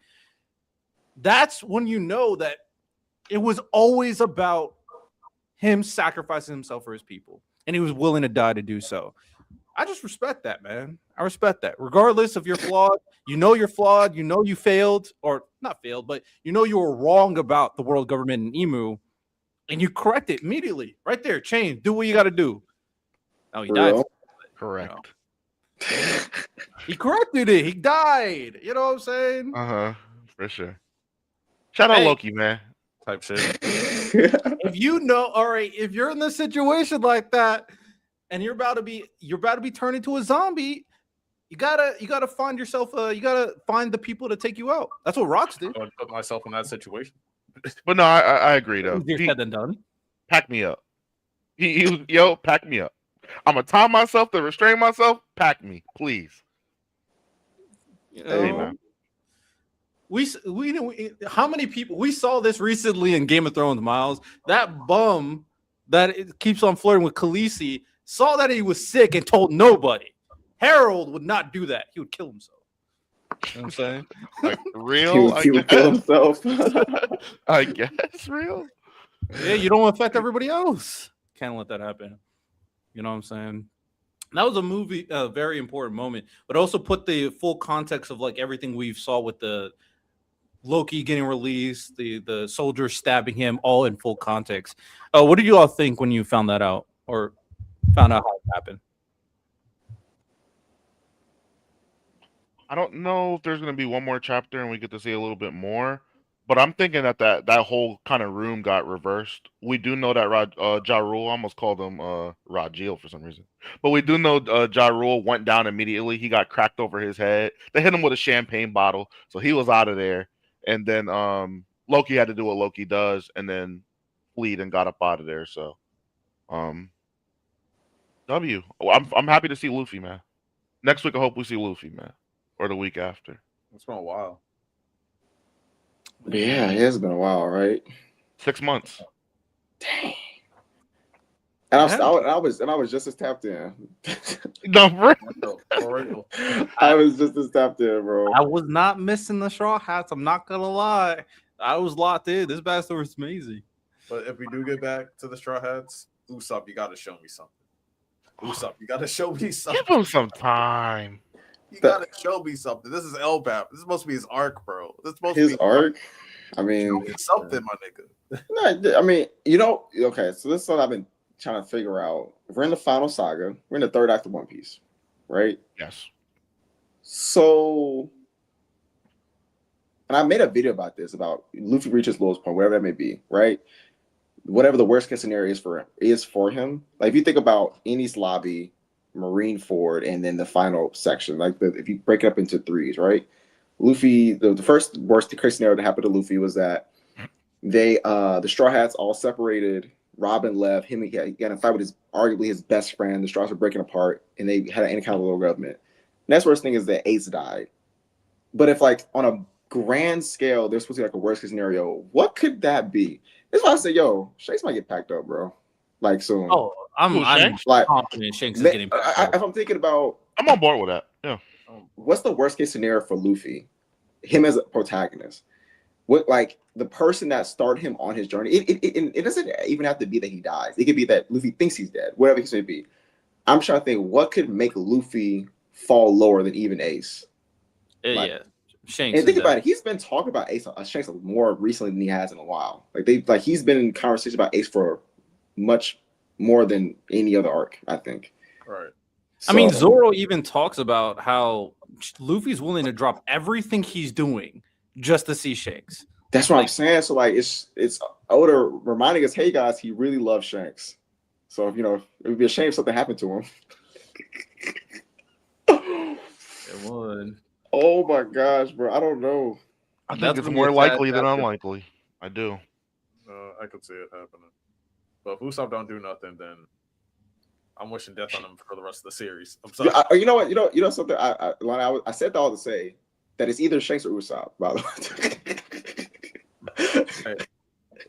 That's when you know that it was always about him sacrificing himself for his people. And he was willing to die to do so. I just respect that, man. I respect that. Regardless of your flawed, you're flawed, you failed, or not failed, but you were wrong about the world government and Emu, and you correct it immediately. Right there, change. Do what you got to do. Oh, he died. Correct. He corrected it. He died. You know what I'm saying? For sure. Shout out Loki, man. Type shit. If if you're in a situation like that, and you're about to be turned into a zombie, you gotta find yourself. You gotta find the people to take you out. That's what Rocks did. I would put myself in that situation. But no, I agree though. Easier said than done. Pack me up. He was, pack me up. I'm gonna tie myself to restrain myself. Pack me, please. Hey, man. We how many people we saw this recently in Game of Thrones, Miles? That bum that keeps on flirting with Khaleesi saw that he was sick and told nobody. Harold would not do that. He would kill himself. You know what I'm saying? Like real? He would kill himself. I guess real. Yeah, you don't affect everybody else. Can't let that happen. You know what I'm saying? That was a very important moment, but also put the full context of like everything we've saw with the Loki getting released, the soldiers stabbing him, all in full context. What did you all think when you found that out or found out how it happened? I don't know if there's going to be one more chapter and we get to see a little bit more, but I'm thinking that whole kind of room got reversed. We do know that Ja Rule, I almost called him Rajil for some reason, but we do know Ja Rule went down immediately. He got cracked over his head. They hit him with a champagne bottle, so he was out of there. And then Loki had to do what Loki does and then fleed and got up out of there. So, W. I'm happy to see Luffy, man. Next week, I hope we see Luffy, man. Or the week after. It's been a while. Yeah, it has been a while, right? 6 months. Dang. And I was just as tapped in. No, for real. I was just as tapped in, bro. I was not missing the straw hats. I'm not gonna lie. I was locked in. This backstory was amazing. But if we do get back to the straw hats, Usopp, you gotta show me something. Usopp, you gotta show me something. Give him some time. You gotta show me something. This is LBAP. This is supposed to be his arc, bro. This is supposed his to be arc. I mean, show me something, my nigga. No, I mean, okay. So this is what I've been trying to figure out. If we're in the final saga, we're in the third act of One Piece, right? Yes. So, and I made a video about this, about Luffy reaches lowest point, whatever that may be, right? Whatever the worst case scenario is for him. Like if you think about Enies Lobby, Marine Ford, and then the final section, like if you break it up into threes, right? Luffy, the first worst case scenario that happened to Luffy was that the Straw Hats all separated. Robin left. He got in a fight with arguably his best friend. The Straws were breaking apart, and they had any kind of little government. Next worst thing is that Ace died. But if like on a grand scale, there's supposed to be like a worst case scenario, what could that be? That's why I say, Shanks might get packed up, bro. Like soon. Oh, I'm Shanks? Like, confident Shanks is getting back. if I'm thinking about I'm on board with that. Yeah. what's the worst case scenario for Luffy, him as a protagonist, what like the person that started him on his journey. It doesn't even have to be that he dies. It could be that Luffy thinks he's dead. Whatever it may be. I'm trying to think what could make Luffy fall lower than even Ace. Like, Yeah, Shanks. And think about it. He's been talking about Ace Shanks more recently than he has in a while. He's been in conversation about Ace for much more than any other arc, I think. Right. I mean, Zoro even talks about how Luffy's willing to drop everything he's doing just to see Shanks. That's what I'm saying. So like, it's Oda reminding us, hey guys, he really loves Shanks. So if it would be a shame if something happened to him. It would. Oh my gosh, bro! I don't know. I think That's it's gonna be more a sad likely than chapter. unlikely. I do. I could see it happening. But if Usopp don't do nothing, then I'm wishing death on him for the rest of the series. I'm sorry. You know what? You know something. I said that all to say that it's either Shanks or Usopp. By the way.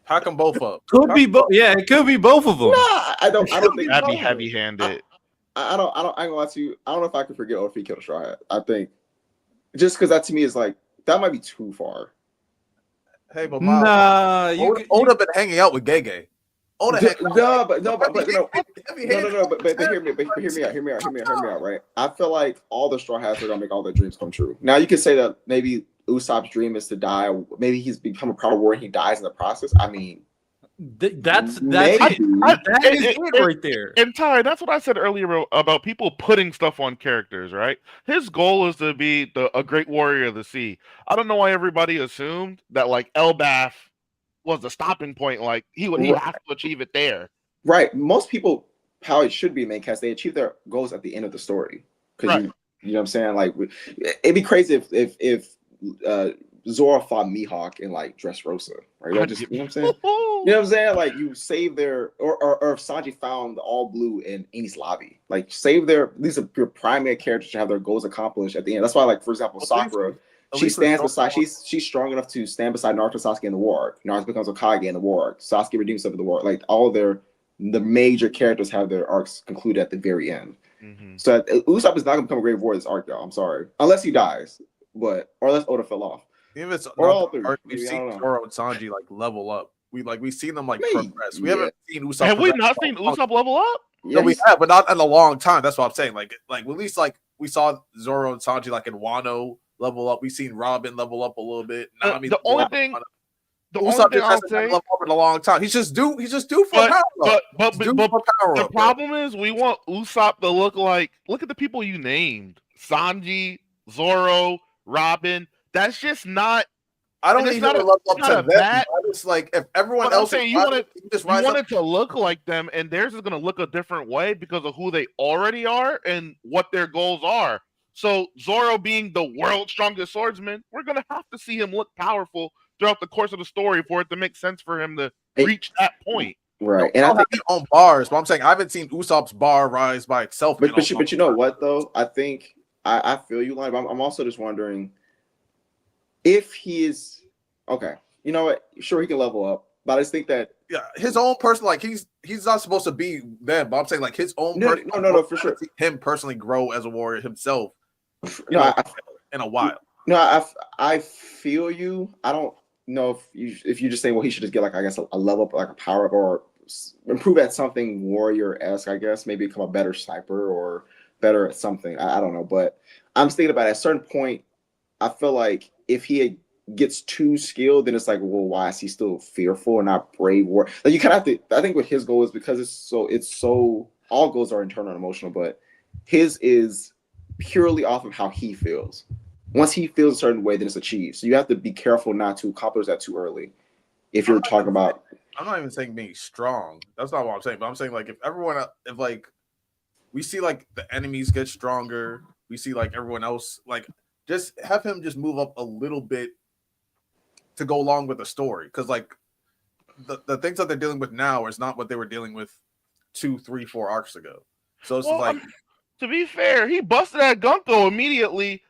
Pack them both up. Could be both. Yeah, it could be both of them. Nah, I don't think That'd be heavy-handed. I ain't gonna lie to you. I don't know if I can forget if he killed a Straw Hat. I think just because that to me is like that might be too far. Hey, but Miles, Nah, Oda been hanging out with Gege. Oda But hear me out, right? I feel like all the Straw Hats are gonna make all their dreams come true. Now you can say that maybe Usopp's dream is to die. Maybe he's become a power warrior and he dies in the process. I mean, that's it. maybe. That is it right there. And Ty, that's what I said earlier about people putting stuff on characters, right? His goal is to be a great warrior of the sea. I don't know why everybody assumed that like Elbaf was the stopping point. Like he have to achieve it there. Right. Most people, how it should be main cast, they achieve their goals at the end of the story. Because you know what I'm saying? Like it'd be crazy if Zoro fought Mihawk in like Dressrosa, right? You know what I'm saying? You know what I'm saying? Like you save their or if Sanji found the all blue in Enies lobby, like save these are your primary characters to have their goals accomplished at the end. That's why, like for example, Sakura, she stands beside she's strong enough to stand beside Naruto, Sasuke in the war arc. Naruto becomes Hokage in the war arc. Sasuke redeems himself in the war arc. Like all the major characters have their arcs concluded at the very end. Mm-hmm. So Usopp is not gonna become a great warrior this arc, y'all. I'm sorry, unless he dies, or unless Oda fell off. Even if it's all three, we've seen Zoro and Sanji like level up. We've seen them like Maybe, progress. We haven't seen Usopp. Have we not seen Usopp level up? Yeah, No, we have, but not in a long time. That's what I'm saying. Like at least like we saw Zoro and Sanji like in Wano level up. We've seen Robin level up a little bit. The only thing Usopp hasn't leveled up in a long time. He's just due for power. But the problem is we want Usopp to look at the people you named: Sanji, Zoro, Robin. That's just not. I don't need to level up to them. It's like if everyone else saying, you want it to look like them, and theirs is going to look a different way because of who they already are and what their goals are. So Zoro being the world's strongest swordsman, we're going to have to see him look powerful throughout the course of the story for it to make sense for him to reach that point. Right, and I think on bars, but I'm saying I haven't seen Usopp's bar rise by itself. But you know what though? I think I feel you, like I'm also just wondering if he is okay. You know what? Sure, he can level up, but I just think that his own person, like he's not supposed to be them. But I'm saying like his own. No, for sure. Him personally grow as a warrior himself. In a while. No, I feel you. I don't know if you just say, well, he should just get like I guess a level up, like a power up, or improve at something warrior-esque. I guess maybe become a better sniper or better at something. I don't know, but I'm thinking about at a certain point. I feel like if he gets too skilled, then it's like, well, why is he still fearful and not brave? Like you kind of have to. I think what his goal is because it's so. All goals are internal and emotional, but his is purely off of how he feels. Once he feels a certain way, then it's achieved. So you have to be careful not to accomplish that too early. If you're talking about, I'm not even saying being strong. That's not what I'm saying. But I'm saying like if like we see like the enemies get stronger, we see like everyone else like just have him just move up a little bit to go along with the story. Because like the things that they're dealing with now is not what they were dealing with 2, 3, 4 arcs ago. So it's to be fair, he busted at Gunko immediately.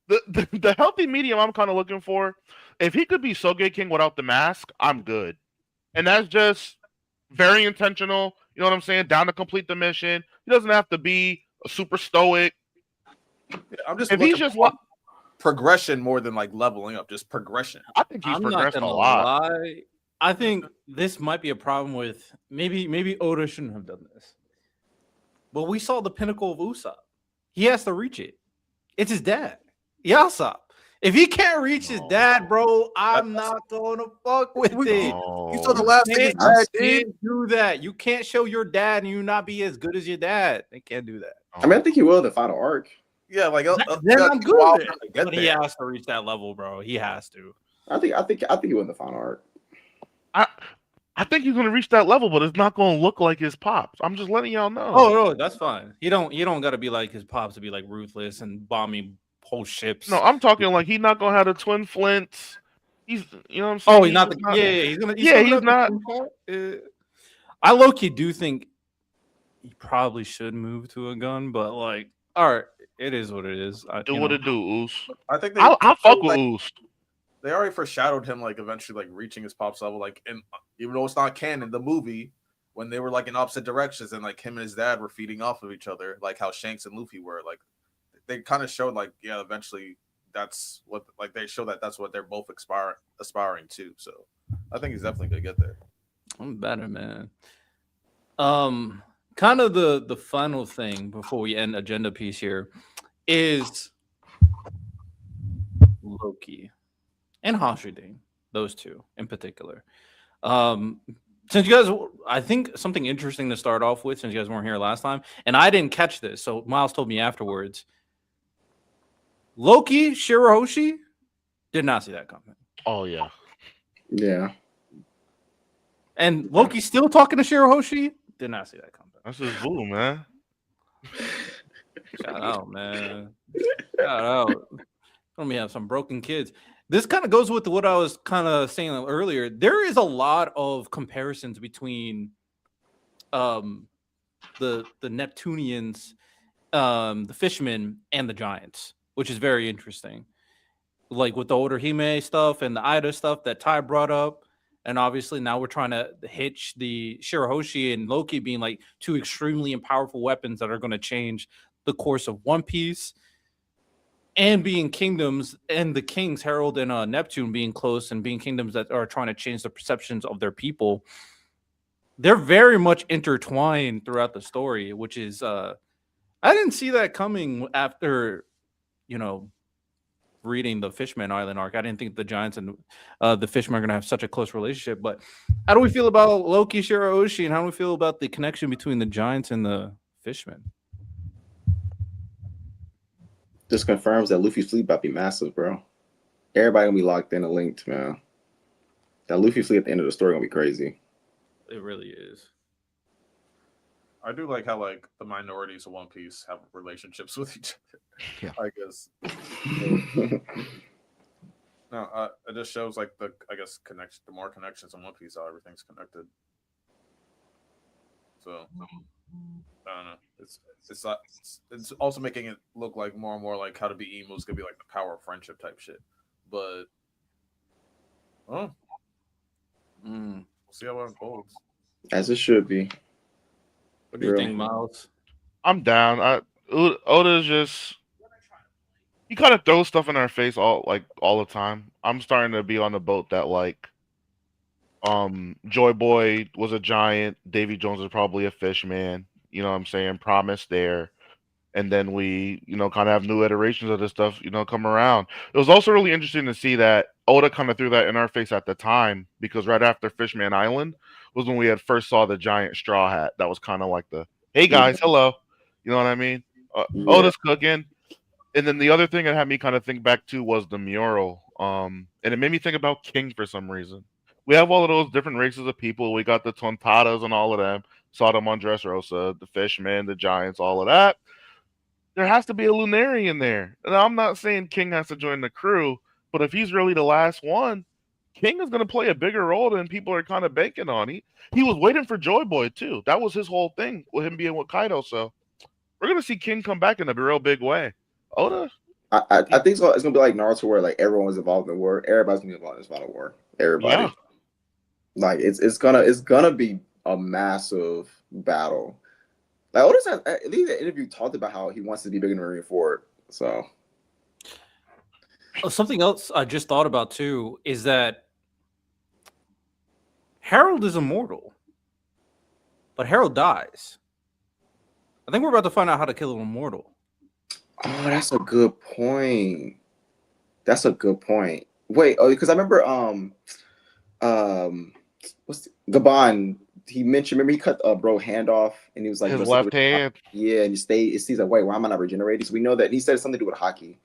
The healthy medium I'm kind of looking for, if he could be Soge King without the mask, I'm good. And that's just very intentional. You know what I'm saying? Down to complete the mission. He doesn't have to be a super stoic. I'm just If looking he's just for progression more than like leveling up, just progression. I think he's I'm not progressed a gonna lot. lie. I think this might be a problem with maybe Oda shouldn't have done this. But we saw the pinnacle of Usopp. He has to reach it. It's his dad, Yasop. If he can't reach his dad, bro, I'm not gonna fuck with it. You saw the last thing his You dad did. can't do that. You can't show your dad and you not be as good as your dad. They can't do that. I mean, I think he will in the final arc. Yeah, like Then I'm good with it. to get But he there. has to reach that level, bro. He has to. I think he will in the final arc. I think he's gonna reach that level, but it's not gonna look like his pops. I'm just letting y'all know. Oh no, that's fine. You don't gotta be like his pops to be like ruthless and bombing whole ships. No, I'm talking like he's not gonna have the twin flints. He's, you know what I'm saying? Oh, he's not the he's gonna he's not. I low key do think he probably should move to a gun, but like, all right, it is what it is. Do what it do, Oos. I think I'll fuck with like, Oos. They already foreshadowed him like eventually like reaching his pops level, like in, even though it's not canon, the movie when they were like in opposite directions and like him and his dad were feeding off of each other, like how Shanks and Luffy were. Like they kind of showed like eventually that's what like they show that's what they're both aspiring to. So I think he's definitely gonna get there. I'm better, man. Kind of the final thing before we end agenda piece here is Loki and Hashirudin, those two in particular. Since you guys, I think something interesting to start off with, since you guys weren't here last time, and I didn't catch this, so Miles told me afterwards. Loki, Shirahoshi, did not see that coming. Oh yeah. Yeah. And Loki still talking to Shirahoshi, did not see that coming. That's his boo, man. Shout out, man. Shout out. Let me have some broken kids. This kind of goes with what I was kind of saying earlier. There is a lot of comparisons between the Neptunians, the fishermen, and the giants, which is very interesting. Like with the older Hime stuff and the Ida stuff that Ty brought up. And obviously now we're trying to hitch the Shirahoshi and Loki being like two extremely powerful weapons that are going to change the course of One Piece. And being kingdoms, and the kings, Herald and Neptune, being close and being kingdoms that are trying to change the perceptions of their people. They're very much intertwined throughout the story, which is I didn't see that coming after, reading the Fishman Island arc. I didn't think the giants and the Fishmen are going to have such a close relationship. But how do we feel about Loki, Shirahoshi, and how do we feel about the connection between the giants and the Fishmen? Just confirms that Luffy's fleet about to be massive, bro. Everybody gonna be locked in and linked, man. That Luffy fleet at the end of the story gonna be crazy. It really is. I do like how like the minorities of One Piece have relationships with each other. Yeah. I guess. No, it just shows like the connection. The more connections in One Piece, how everything's connected. So I don't know. It's also making it look like more and more like how to be emo is gonna be like the power of friendship type shit. But we'll see how it unfolds. As it should be. What do you think, Miles? I'm down. Oda's just he kind of throws stuff in our face all the time. I'm starting to be on the boat that like Joy Boy was a giant, Davy Jones is probably a fish man. You know what I'm saying? Promise there. And then we, kind of have new iterations of this stuff, come around. It was also really interesting to see that Oda kind of threw that in our face at the time, because right after Fishman Island was when we had first saw the giant straw hat. That was kind of like the, hey guys, hello. You know what I mean? Oda's cooking. And then the other thing that had me kind of think back to was the mural. And it made me think about King for some reason. We have all of those different races of people. We got the Tontadas and all of them. Saw them on Dressrosa, the Fishmen, the Giants, all of that. There has to be a Lunarian there. And I'm not saying King has to join the crew, but if he's really the last one, King is going to play a bigger role than people are kind of banking on. He was waiting for Joy Boy, too. That was his whole thing with him being with Kaido. So we're going to see King come back in a real big way. Oda? I think it's going to be like Naruto, where like everyone was involved in the war. Everybody's going to be involved in this final war. Everybody. Yeah. Like it's gonna be a massive battle. Like Otis has, at least the interview talked about how he wants to be bigger than Marine Ford. So Something else I just thought about too is that Harold is immortal, but Harold dies. I think we're about to find out how to kill an immortal. oh, that's a good point. That's a good point. Wait, oh, because I remember what's Gabon, he mentioned, remember he cut bro hand off and he was like, His bro, left hand. yeah, and he stayed, it seems like, wait, why am I not regenerating? So we know that he said something to do with hockey.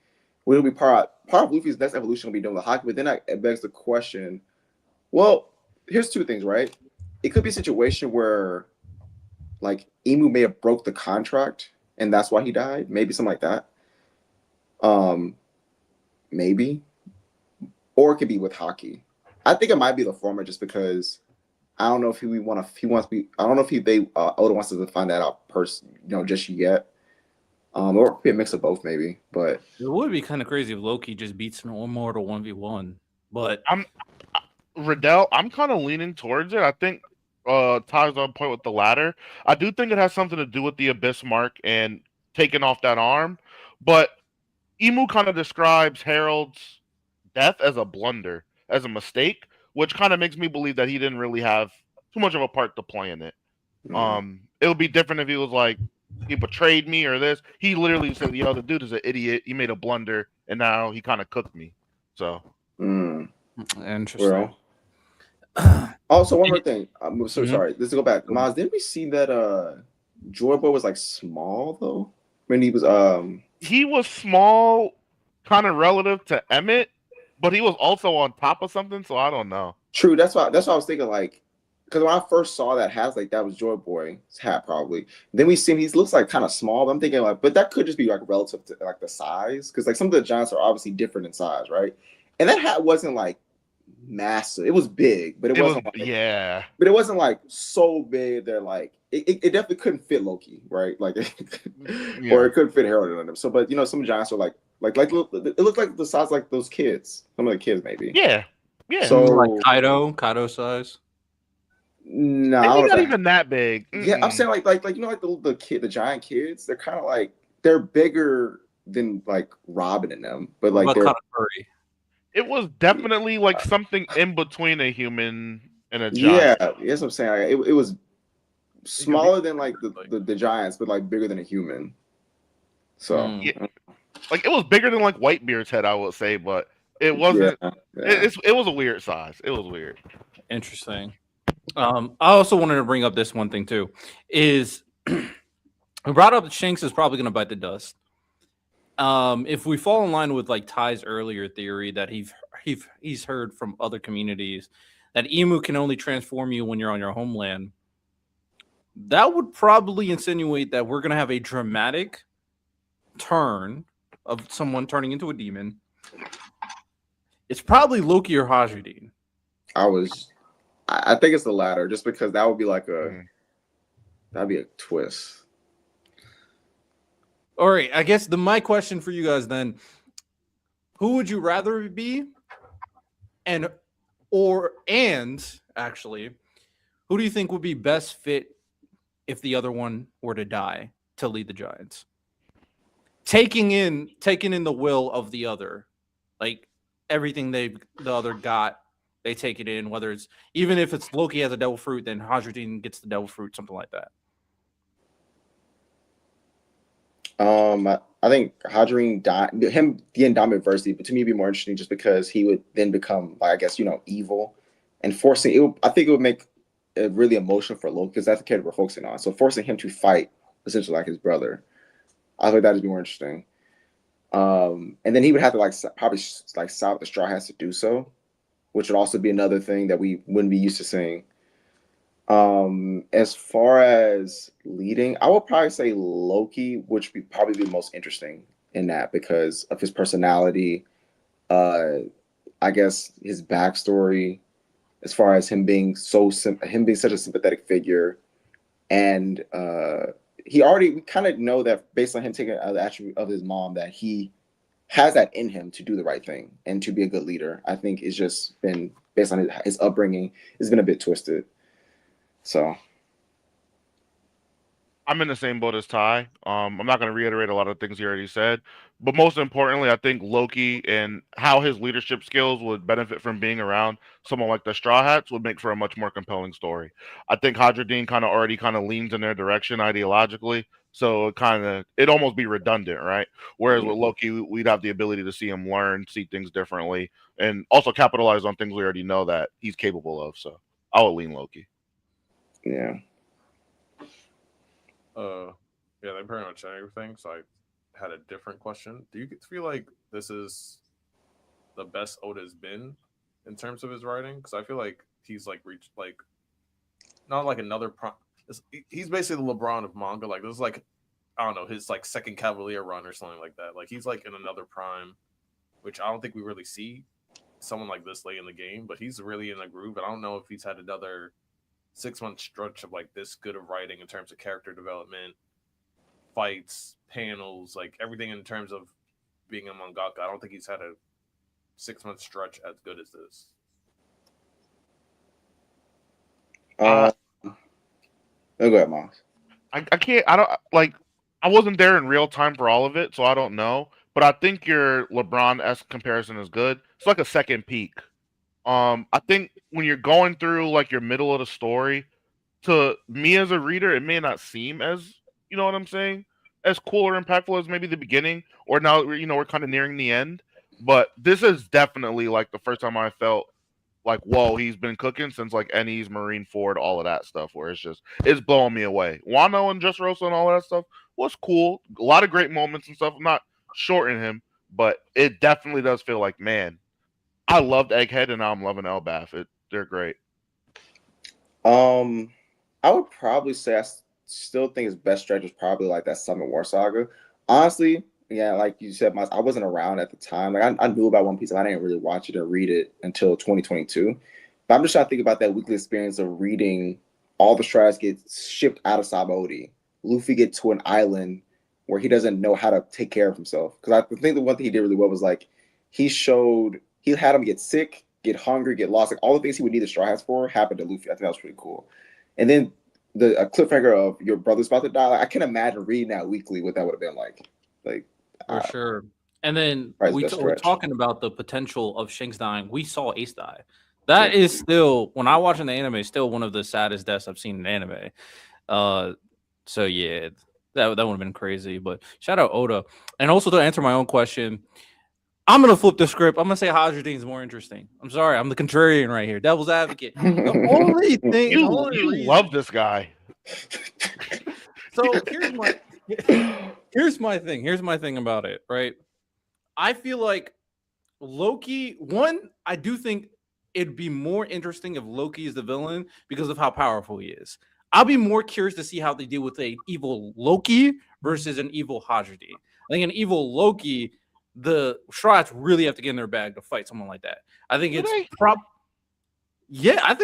Will be part of Luffy's next evolution will be doing the hockey, but then it begs the question, well, here's two things, right? It could be a situation where like Emu may have broke the contract and that's why he died, maybe something like that. Maybe. Or it could be with hockey. I think it might be the former just because I don't know if he wants to be. I don't know if Oda wants us to find that out just yet. Or it could be a mix of both, maybe. But It would be kind of crazy if Loki just beats an immortal 1v1. But Riddell, I'm kind of leaning towards it. I think Ty's on point with the latter. I do think it has something to do with the Abyss Mark and taking off that arm. But Emu kind of describes Harold's death as a blunder, as a mistake, which kind of makes me believe that he didn't really have too much of a part to play in it. It would be different if he was like, he betrayed me or this. He literally said, yo, the dude is an idiot. He made a blunder, and now he kind of cooked me. So interesting. Also, one more thing. I'm so sorry. Let's go back. Maz, didn't we see that Joy Boy was like small though? When he was small, kind of relative to Emmett, but he was also on top of something, so I don't know. True. That's why I was thinking, like, because when I first saw that hat, like that was Joy Boy's hat probably. Then we see him, he looks like kind of small, but I'm thinking like, but that could just be like relative to like the size, because like some of the giants are obviously different in size, right? And that hat wasn't like massive. It was big, but it wasn't like, yeah. But it wasn't like so big that like it definitely couldn't fit Loki, right? Like or it couldn't fit Harold in them. So but some giants are like it looked like the size like those kids. Some of the kids maybe. Yeah. So like Kaido size. No, maybe not even that big. Yeah, I'm saying like the giant kids, they're kind of like they're bigger than like Robin and them, but like they're kind of furry. It was definitely like something in between a human and a giant. Yeah, that's what I'm saying. Like, it was smaller than like the giants, but like bigger than a human. So yeah. Like it was bigger than like Whitebeard's head, I would say, but it wasn't. Yeah. It was a weird size. It was weird. Interesting. I also wanted to bring up this one thing too. Is we brought up that Shanks is probably going to bite the dust. If we fall in line with like Ty's earlier theory that he's heard from other communities that Emu can only transform you when you're on your homeland, that would probably insinuate that we're going to have a dramatic turn of someone turning into a demon. It's probably Loki or Hajridin. I think it's the latter, just because that would be like that'd be a twist. All right, I guess my question for you guys then, who would you rather be? And actually, who do you think would be best fit if the other one were to die to lead the Giants? Taking in the will of the other, like everything the other got, they take it in. Whether it's even if it's Loki has a devil fruit, then Hajridin gets the devil fruit, something like that. I think Hadrian the Indomiversity, but to me, it'd be more interesting just because he would then become, like, I guess, evil, and forcing it. I think it would make it really emotional for Loki because that's the character we're focusing on. So forcing him to fight essentially like his brother, I think that'd be more interesting. And then he would have to probably stop the Straw Hats to do so, which would also be another thing that we wouldn't be used to seeing. As far as leading, I would probably say Loki, which would probably be the most interesting in that because of his personality. I guess his backstory, as far as him being such a sympathetic figure, and we kind of know that based on him taking the attribute of his mom that he has that in him to do the right thing and to be a good leader. I think it's just been based on his upbringing, it's been a bit twisted. So I'm in the same boat as Ty. I'm not going to reiterate a lot of things he already said, but most importantly, I think Loki and how his leadership skills would benefit from being around someone like the Straw Hats would make for a much more compelling story. I think Hydra Dean kind of already kind of leans in their direction ideologically, so it almost be redundant, right? Whereas with Loki, we'd have the ability to see him learn, see things differently, and also capitalize on things we already know that he's capable of. So I would lean Loki. Yeah. Yeah, they pretty much said everything. So I had a different question. Do you feel like this is the best Oda's been in terms of his writing? Because I feel like he's like reached like not like another he's basically the LeBron of manga. Like this is like I don't know his like second Cavalier run or something like that. Like he's like in another prime, which I don't think we really see someone like this late in the game. But he's really in a groove. And I don't know if he's had another 6 month stretch of like this good of writing in terms of character development, fights, panels, like everything in terms of being a mangaka. I don't think he's had a 6 month stretch as good as this. Oh, go ahead, Miles. I can't. I don't like. I wasn't there in real time for all of it, so I don't know. But I think your LeBron-esque comparison is good. It's like a second peak. I think when you're going through like your middle of the story, to me as a reader, it may not seem as you know what I'm saying, as cool or impactful as maybe the beginning, or now we're kind of nearing the end. But this is definitely like the first time I felt like, whoa, he's been cooking since like Ennie's Marine Ford, all of that stuff, where it's blowing me away. Wano and Just Rosa and all that stuff was cool. A lot of great moments and stuff. I'm not shorting him, but it definitely does feel like, man, I loved Egghead and now I'm loving Elbath. They're great. I would probably say I still think his best stretch is probably like that Summit War saga. Honestly, yeah, like you said, Miles, I wasn't around at the time. Like I knew about One Piece, and I didn't really watch it or read it until 2022. But I'm just trying to think about that weekly experience of reading all the Straws get shipped out of Sabaody. Luffy get to an island where he doesn't know how to take care of himself. Because I think the one thing he did really well was like he had him get sick, get hungry, get lost. Like all the things he would need the Straw Hats for happened to Luffy. I think that was pretty cool. And then a cliffhanger of your brother's about to die. Like, I can imagine reading that weekly what that would have been like. Like for sure. And then we're talking about the potential of Shanks dying. We saw Ace die. That is still, when I watch in the anime, still one of the saddest deaths I've seen in anime. So yeah, that would have been crazy. But shout out Oda. And also to answer my own question, I'm gonna flip the script. I'm gonna say Hydra Dean is more interesting. I'm sorry, I'm the contrarian right here, devil's advocate. The only thing you love this guy. So here's my thing about it, right? I feel like Loki, I do think it'd be more interesting if Loki is the villain because of how powerful he is. I'll be more curious to see how they deal with an evil Loki versus an evil Hydra Dean. I think an evil Loki, the Strats really have to get in their bag to fight someone like that. I think I think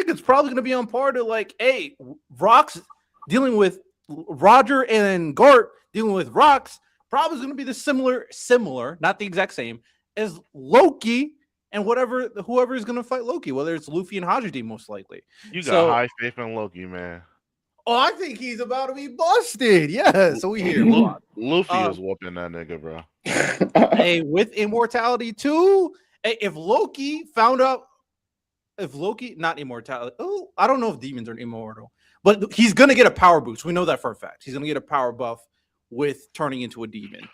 it's probably going to be on par to like, hey, Rock's dealing with Roger and Gart dealing with Rocks probably going to be the similar, not the exact same as Loki and whoever is going to fight Loki, whether it's Luffy and Hydra Dean, most likely. You got high faith in Loki, man. Oh, I think he's about to be busted. Yeah, so we hear Luffy is whooping that nigga, bro. Hey, with immortality too. Hey, if Loki, not immortality. Oh, I don't know if demons are immortal, but he's gonna get a power boost. We know that for a fact. He's gonna get a power buff with turning into a demon.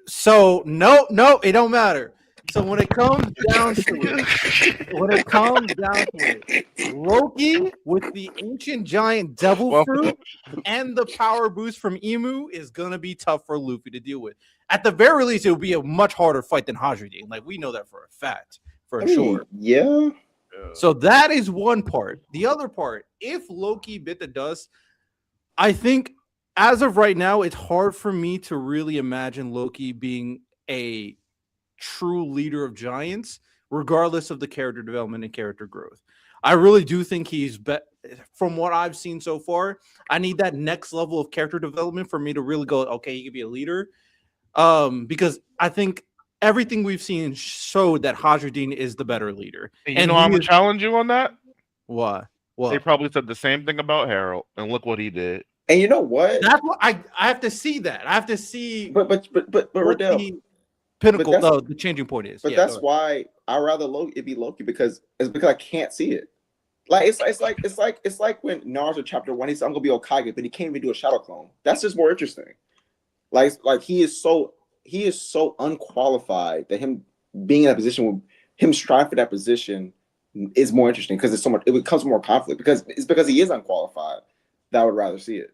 So no, it don't matter. So when it comes down to it, Loki with the ancient giant devil fruit and the power boost from Emu is gonna be tough for Luffy to deal with. At the very least, it will be a much harder fight than Hydra Dean. Like we know that for a fact, sure. Yeah. So that is one part. The other part, if Loki bit the dust, I think as of right now, it's hard for me to really imagine Loki being a true leader of giants, regardless of the character development and character growth. I really do think from what I've seen so far, I need that next level of character development for me to really go, okay, he could be a leader. Because I think everything we've seen showed that Hydra Dean is the better leader. And I'm gonna challenge you on that. Why? Well, They probably said the same thing about Harold, and look what he did. And you know what? that's what I have to see that. I have to see But what Riddell, the pinnacle, that's the changing point is. but Yeah, that's go ahead. why I rather it be Loki because I can't see it. Like it's like when Naruto chapter 1 he said I'm gonna be Okage, but he can't even do a shadow clone. That's just more interesting. Like he is so unqualified that him being in that position, him striving for that position is more interesting because it's so much. It becomes more conflict because he is unqualified. That I would rather see it.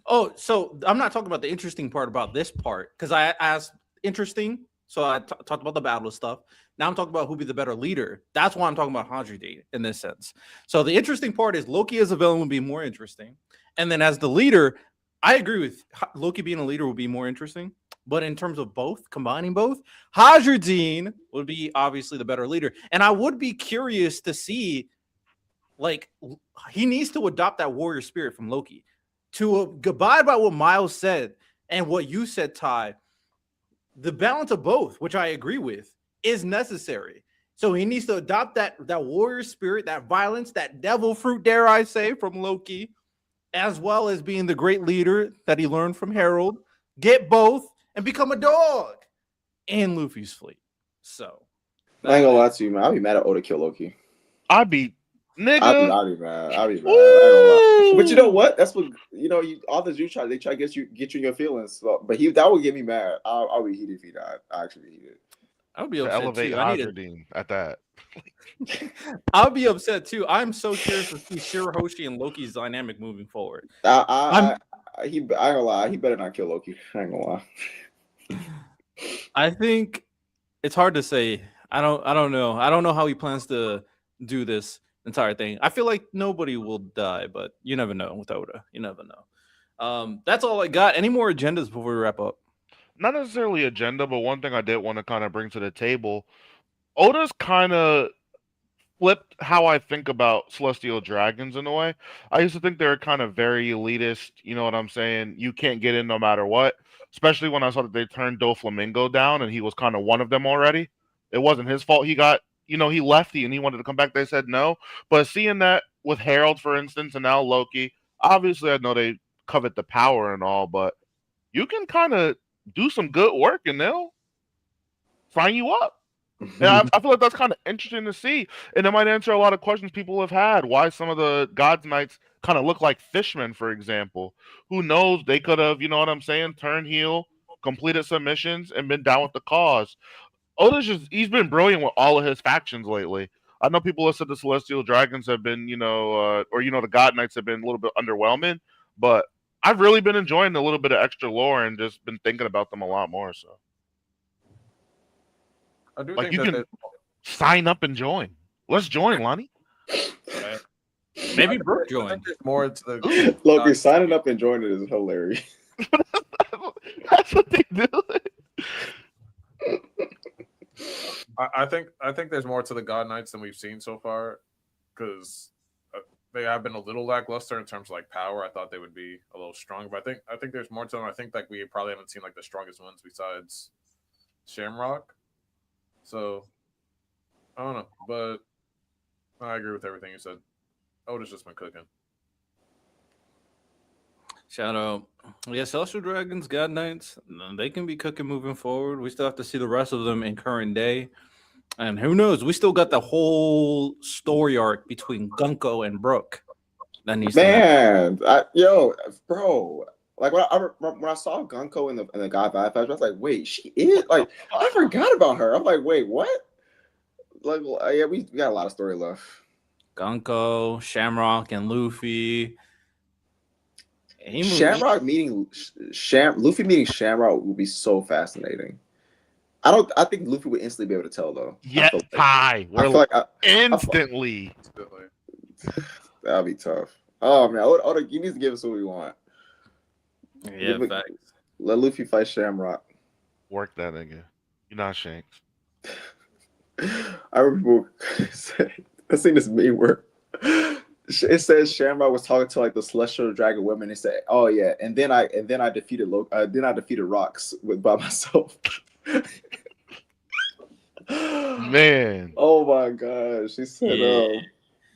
Oh, so I'm not talking about the interesting part about this part because I asked interesting. So I talked about the battle stuff. Now I'm talking about who'd be the better leader. That's why I'm talking about Hajri in this sense. So the interesting part is Loki as a villain would be more interesting, and then as the leader, I agree with Loki being a leader would be more interesting. But in terms of both, combining both, Hajri would be obviously the better leader, and I would be curious to see, like, he needs to adopt that warrior spirit from Loki to abide by what Miles said and what you said, Ty. The balance of both, which I agree with, is necessary. So he needs to adopt that warrior spirit, that violence, that devil fruit, dare I say, from Loki, as well as being the great leader that he learned from Harold. Get both and become a dog in Luffy's fleet. So I ain't gonna lie to you, man. I'll be mad at Oda kill Loki. I'd be nigga. I'll be mad. I ain't gonna lie. But you know what? That's what authors do try. They try to get you in your feelings. So, but that would get me mad. I'll be heated if he died. I actually be heated. I would be To upset elevate too. Hajri at that. I'll be upset too. I'm so curious to see Shirahoshi and Loki's dynamic moving forward. I ain't gonna lie. He better not kill Loki. I ain't gonna lie. I think it's hard to say. I don't know. I don't know how he plans to do this entire thing. I feel like nobody will die, but you never know with Oda. You never know. That's all I got. Any more agendas before we wrap up? Not necessarily agenda, but one thing I did want to kind of bring to the table. Oda's kind of flipped how I think about celestial dragons in a way. I used to think they were kind of very elitist. You know what I'm saying? You can't get in no matter what. Especially when I saw that they turned Doflamingo down and he was kind of one of them already. It wasn't his fault. He got, he lefty and he wanted to come back. They said no. But seeing that with Harold, for instance, and now Loki, obviously I know they covet the power and all, but you can kind of do some good work and they'll sign you up. Yeah, I feel like that's kind of interesting to see, and it might answer a lot of questions people have had. Why some of the God's Knights kind of look like fishmen, for example. Who knows? They could have, you know what I'm saying, turned heel, completed submissions, and been down with the cause. He's been brilliant with all of his factions lately. I know people have said the Celestial Dragons have been, the God Knights have been a little bit underwhelming, but I've really been enjoying a little bit of extra lore and just been thinking about them a lot more. So. I do Like think you that can sign up and join. Let's join, Lonnie. Maybe Brooke I join. think there's more to the Loki signing up and joining is hilarious. That's what they do. I think there's more to the God Knights than we've seen so far, because they have been a little lackluster in terms of like power. I thought they would be a little stronger, but I think there's more to them. I think like we probably haven't seen like the strongest ones besides Shamrock. So I don't know, but I agree with everything you said. Oda's just been cooking. Shout out. Yeah, Celestial Dragons, God Knights, they can be cooking moving forward. We still have to see the rest of them in current day. And who knows? We still got the whole story arc between Gunko and Brooke. That needs to happen. Bro. Like when I saw Gunko in the God Vibe Fashion, I was like, wait, she is like I forgot about her. I'm like, wait, what? Like, yeah, we got a lot of story left. Gunko, Shamrock, and Luffy. Shamrock meeting Luffy meeting Shamrock would be so fascinating. I think Luffy would instantly be able to tell though. Yeah, Ty. Instantly. That'd be tough. Oh man, Oda, you need to give us what we want. Yeah, facts. Let Luffy fight Shamrock. Work that nigga. You're not Shanks. I remember I seen this meme where it says Shamrock was talking to like the Celestial Dragon women. It said, "Oh yeah," and then I defeated Rocks by myself. Man. Oh my gosh, she said,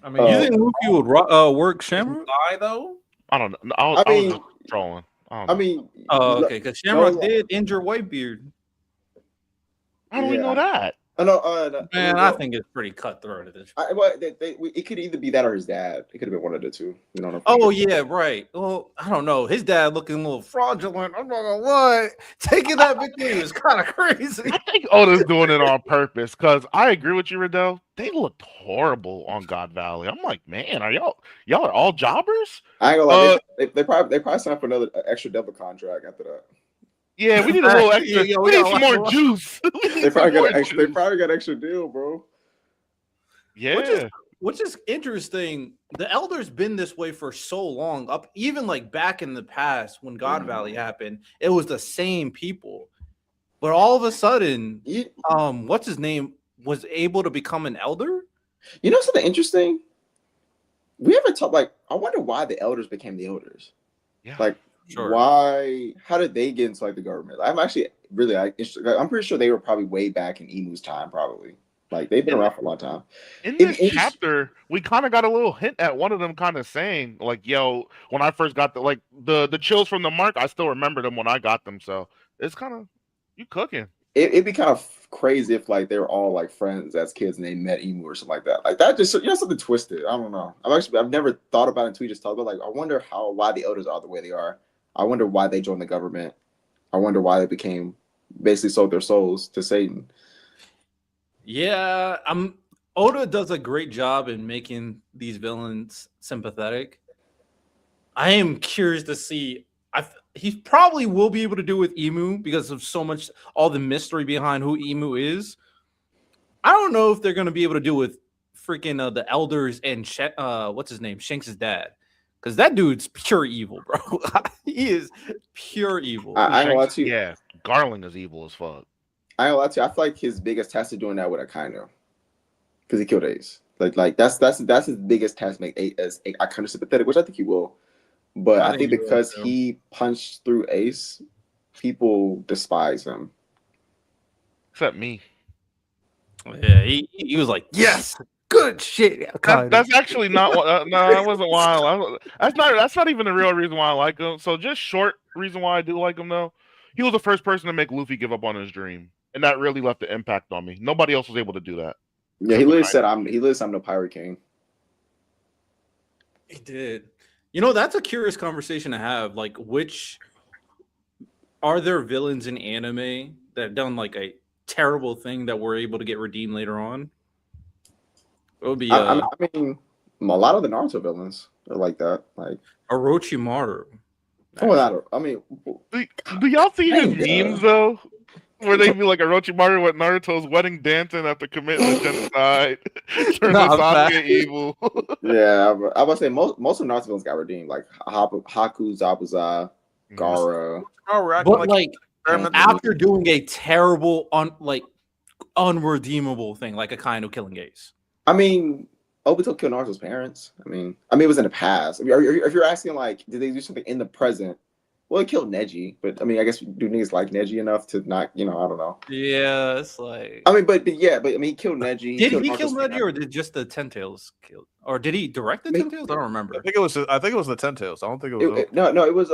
I mean, You think Luffy would work Shamrock? lie though? I don't know. I I was mean- just trolling. I don't I know. mean, Oh, okay, because Shamrock no, did injure Whitebeard. How do we know yeah. that? I know. Man, I think it's pretty cutthroat at this. It could either be that or his dad. It could have been one of the two. We don't know. Oh yeah, right. Well, I don't know. His dad looking a little fraudulent. I'm not gonna lie. Taking that victory was kind of crazy. I think Oda's doing it on purpose because I agree with you, Riddell. They looked horrible on God Valley. I'm like, man, are y'all are all jobbers? I ain't gonna lie. They probably signed for another extra double contract after that. Yeah, we need a little extra. Yeah, we need some more juice. They probably got extra deal, bro. Yeah. Which is interesting. The Elder's been this way for so long. Up even like back in the past when God Valley happened, it was the same people. But all of a sudden, what's his name was able to become an elder? You know something interesting? We haven't talked. Like, I wonder why the elders became the elders. Yeah. Like, why? How did they get into like the government? I'm actually really I'm pretty sure they were probably way back in Emu's time, probably. Like they've been around for a long time. In this chapter, we kind of got a little hint at one of them kind of saying, like, "Yo, when I first got the chills from the mark, I still remember them when I got them." So it's kind of you cooking. It'd be kind of crazy if like they were all like friends as kids and they met Emu or something like that. Like that just something twisted. I don't know. I've never thought about it until we just talked about. Like, I wonder why the elders are the way they are. I wonder why they joined the government. I wonder why they became basically sold their souls to Satan. Yeah, Oda does a great job in making these villains sympathetic. I am curious to see. He probably will be able to do with Emu because of so much, all the mystery behind who Emu is. I don't know if they're going to be able to do with freaking the elders and what's his name, Shanks' dad, because that dude's pure evil, bro. He is pure evil. I ain't gonna lie to you. Yeah, Garling is evil as fuck. I ain't gonna lie to you. I feel like his biggest test is doing that with Akainu, because he killed Ace. Like that's his biggest test. Make Ace Akainu sympathetic, which I think he will. But I think because he punched through Ace, people despise him. Except me. Yeah, he was like, yes, good shit. That's actually not what. No, that wasn't why. That's not even the real reason why I like him. So just short reason why I do like him though. He was the first person to make Luffy give up on his dream, and that really left an impact on me. Nobody else was able to do that. Yeah, he literally said, "I'm the Pirate King." He did. You know, that's a curious conversation to have. Like, which are there villains in anime that have done like a terrible thing that were able to get redeemed later on? It would be. I mean, a lot of the Naruto villains are like that. Like Orochimaru. Do y'all see his memes though? Where they be like Orochimaru with Naruto's wedding dancing after committing the genocide. Turn Sasuke evil. Yeah, I would say most of Naruto villains got redeemed, like Haku, Zabuza, Gaara. But like after doing a terrible, unredeemable thing, like Akainu killing Ace. I mean, Obito killed Naruto's parents. I mean, it was in the past. I mean, if you're asking like, did they do something in the present? Well, he killed Neji, but I mean, I guess do niggas like Neji enough to not, I don't know. Yeah, it's like. I mean, but I mean, he killed Neji. Did he kill Neji, or did just the Ten Tails kill? Or did he direct the Ten Tails? I don't remember. I think it was the Ten Tails. I don't think it was. No, it was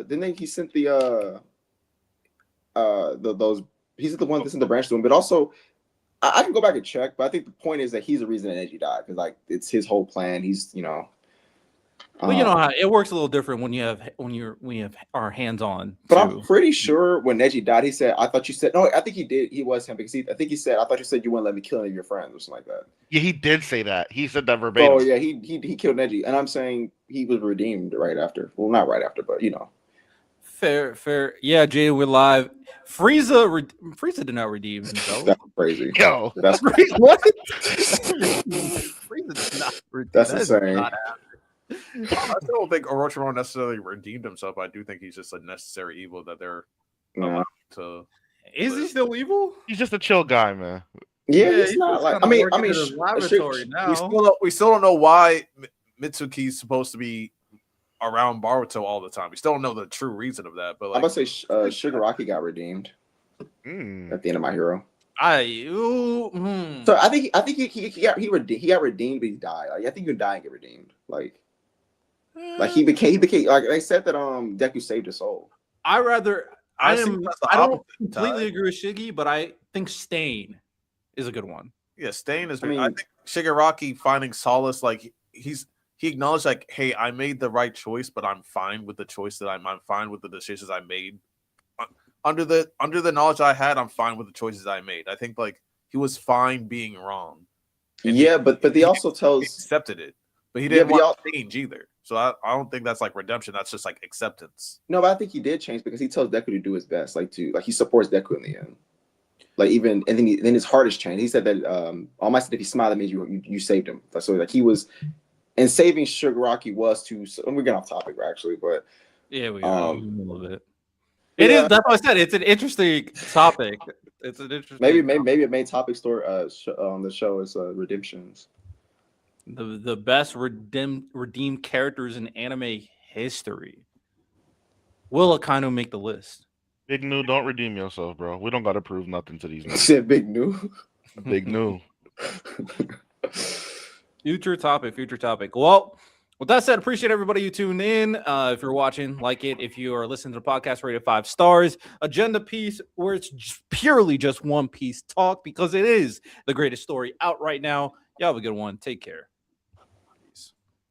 Didn't he sent the those? He's the one that's in the branch to him, but also. I can go back and check, but I think the point is that he's the reason that Neji died because, like, it's his whole plan. He's, Well, you know how it works a little different when we have our hands on. But I'm pretty sure when Neji died, he said, "I thought you said no." I think he did. He was him because I think he said, "I thought you said you wouldn't let me kill any of your friends" or something like that. Yeah, he did say that. He said that verbatim. Oh yeah, he killed Neji, and I'm saying he was redeemed right after. Well, not right after, but Fair. Yeah, Jay, we're live. Frieza did not redeem himself. That's crazy. Yo, that's crazy. What? Frieza did not redeem. That's insane. I still don't think Orochimaru necessarily redeemed himself. I do think he's just a necessary evil that they're allowed to. Is he still evil? He's just a chill guy, man. Yeah, he's not like. I mean, laboratory now. We still don't know why Mitsuki's supposed to be around Boruto all the time. We still don't know the true reason of that. But like, I'm gonna say Shigaraki got redeemed at the end of My Hero. So I think he got redeemed, but he died. Like, I think you can die and get redeemed. Like he became like they said that Deku saved his soul. I think that's the I don't opposite, completely Ty. agree with Shiggy, but I think Stain is a good one. Yeah, Stain is. I mean- I think Shigaraki finding solace, like he acknowledged, like, hey, I made the right choice, but I'm fine with the choice that I'm fine with the decisions I made. Under the knowledge I had, I'm fine with the choices I made. I think like he was fine being wrong. And but he also he tells accepted it, but he didn't but want to change either. So I don't think that's like redemption. That's just like acceptance. no, but I think he did change because he tells Deku to do his best, like he supports Deku in the end. Like even and then his heart has changed. He said that All Might said if he smiled, that means you saved him. So like he was, and saving Shigaraki was to. And we're getting off topic actually, but Yeah, we are a little bit. yeah. It is. That's what I said. It's an interesting topic. It's an interesting. Maybe a main topic story on the show is redemptions. The best redeemed characters in anime history. Will Akainu make the list? Big New, don't redeem yourself, bro. We don't gotta prove nothing to these men. Said Big New. Big New. Future topic. Well, with that said, appreciate everybody who tuned in. If you're watching, like it. If you are listening to the podcast, rate it 5 stars. Agenda piece where it's purely just One Piece talk because it is the greatest story out right now. Y'all have a good one. Take care.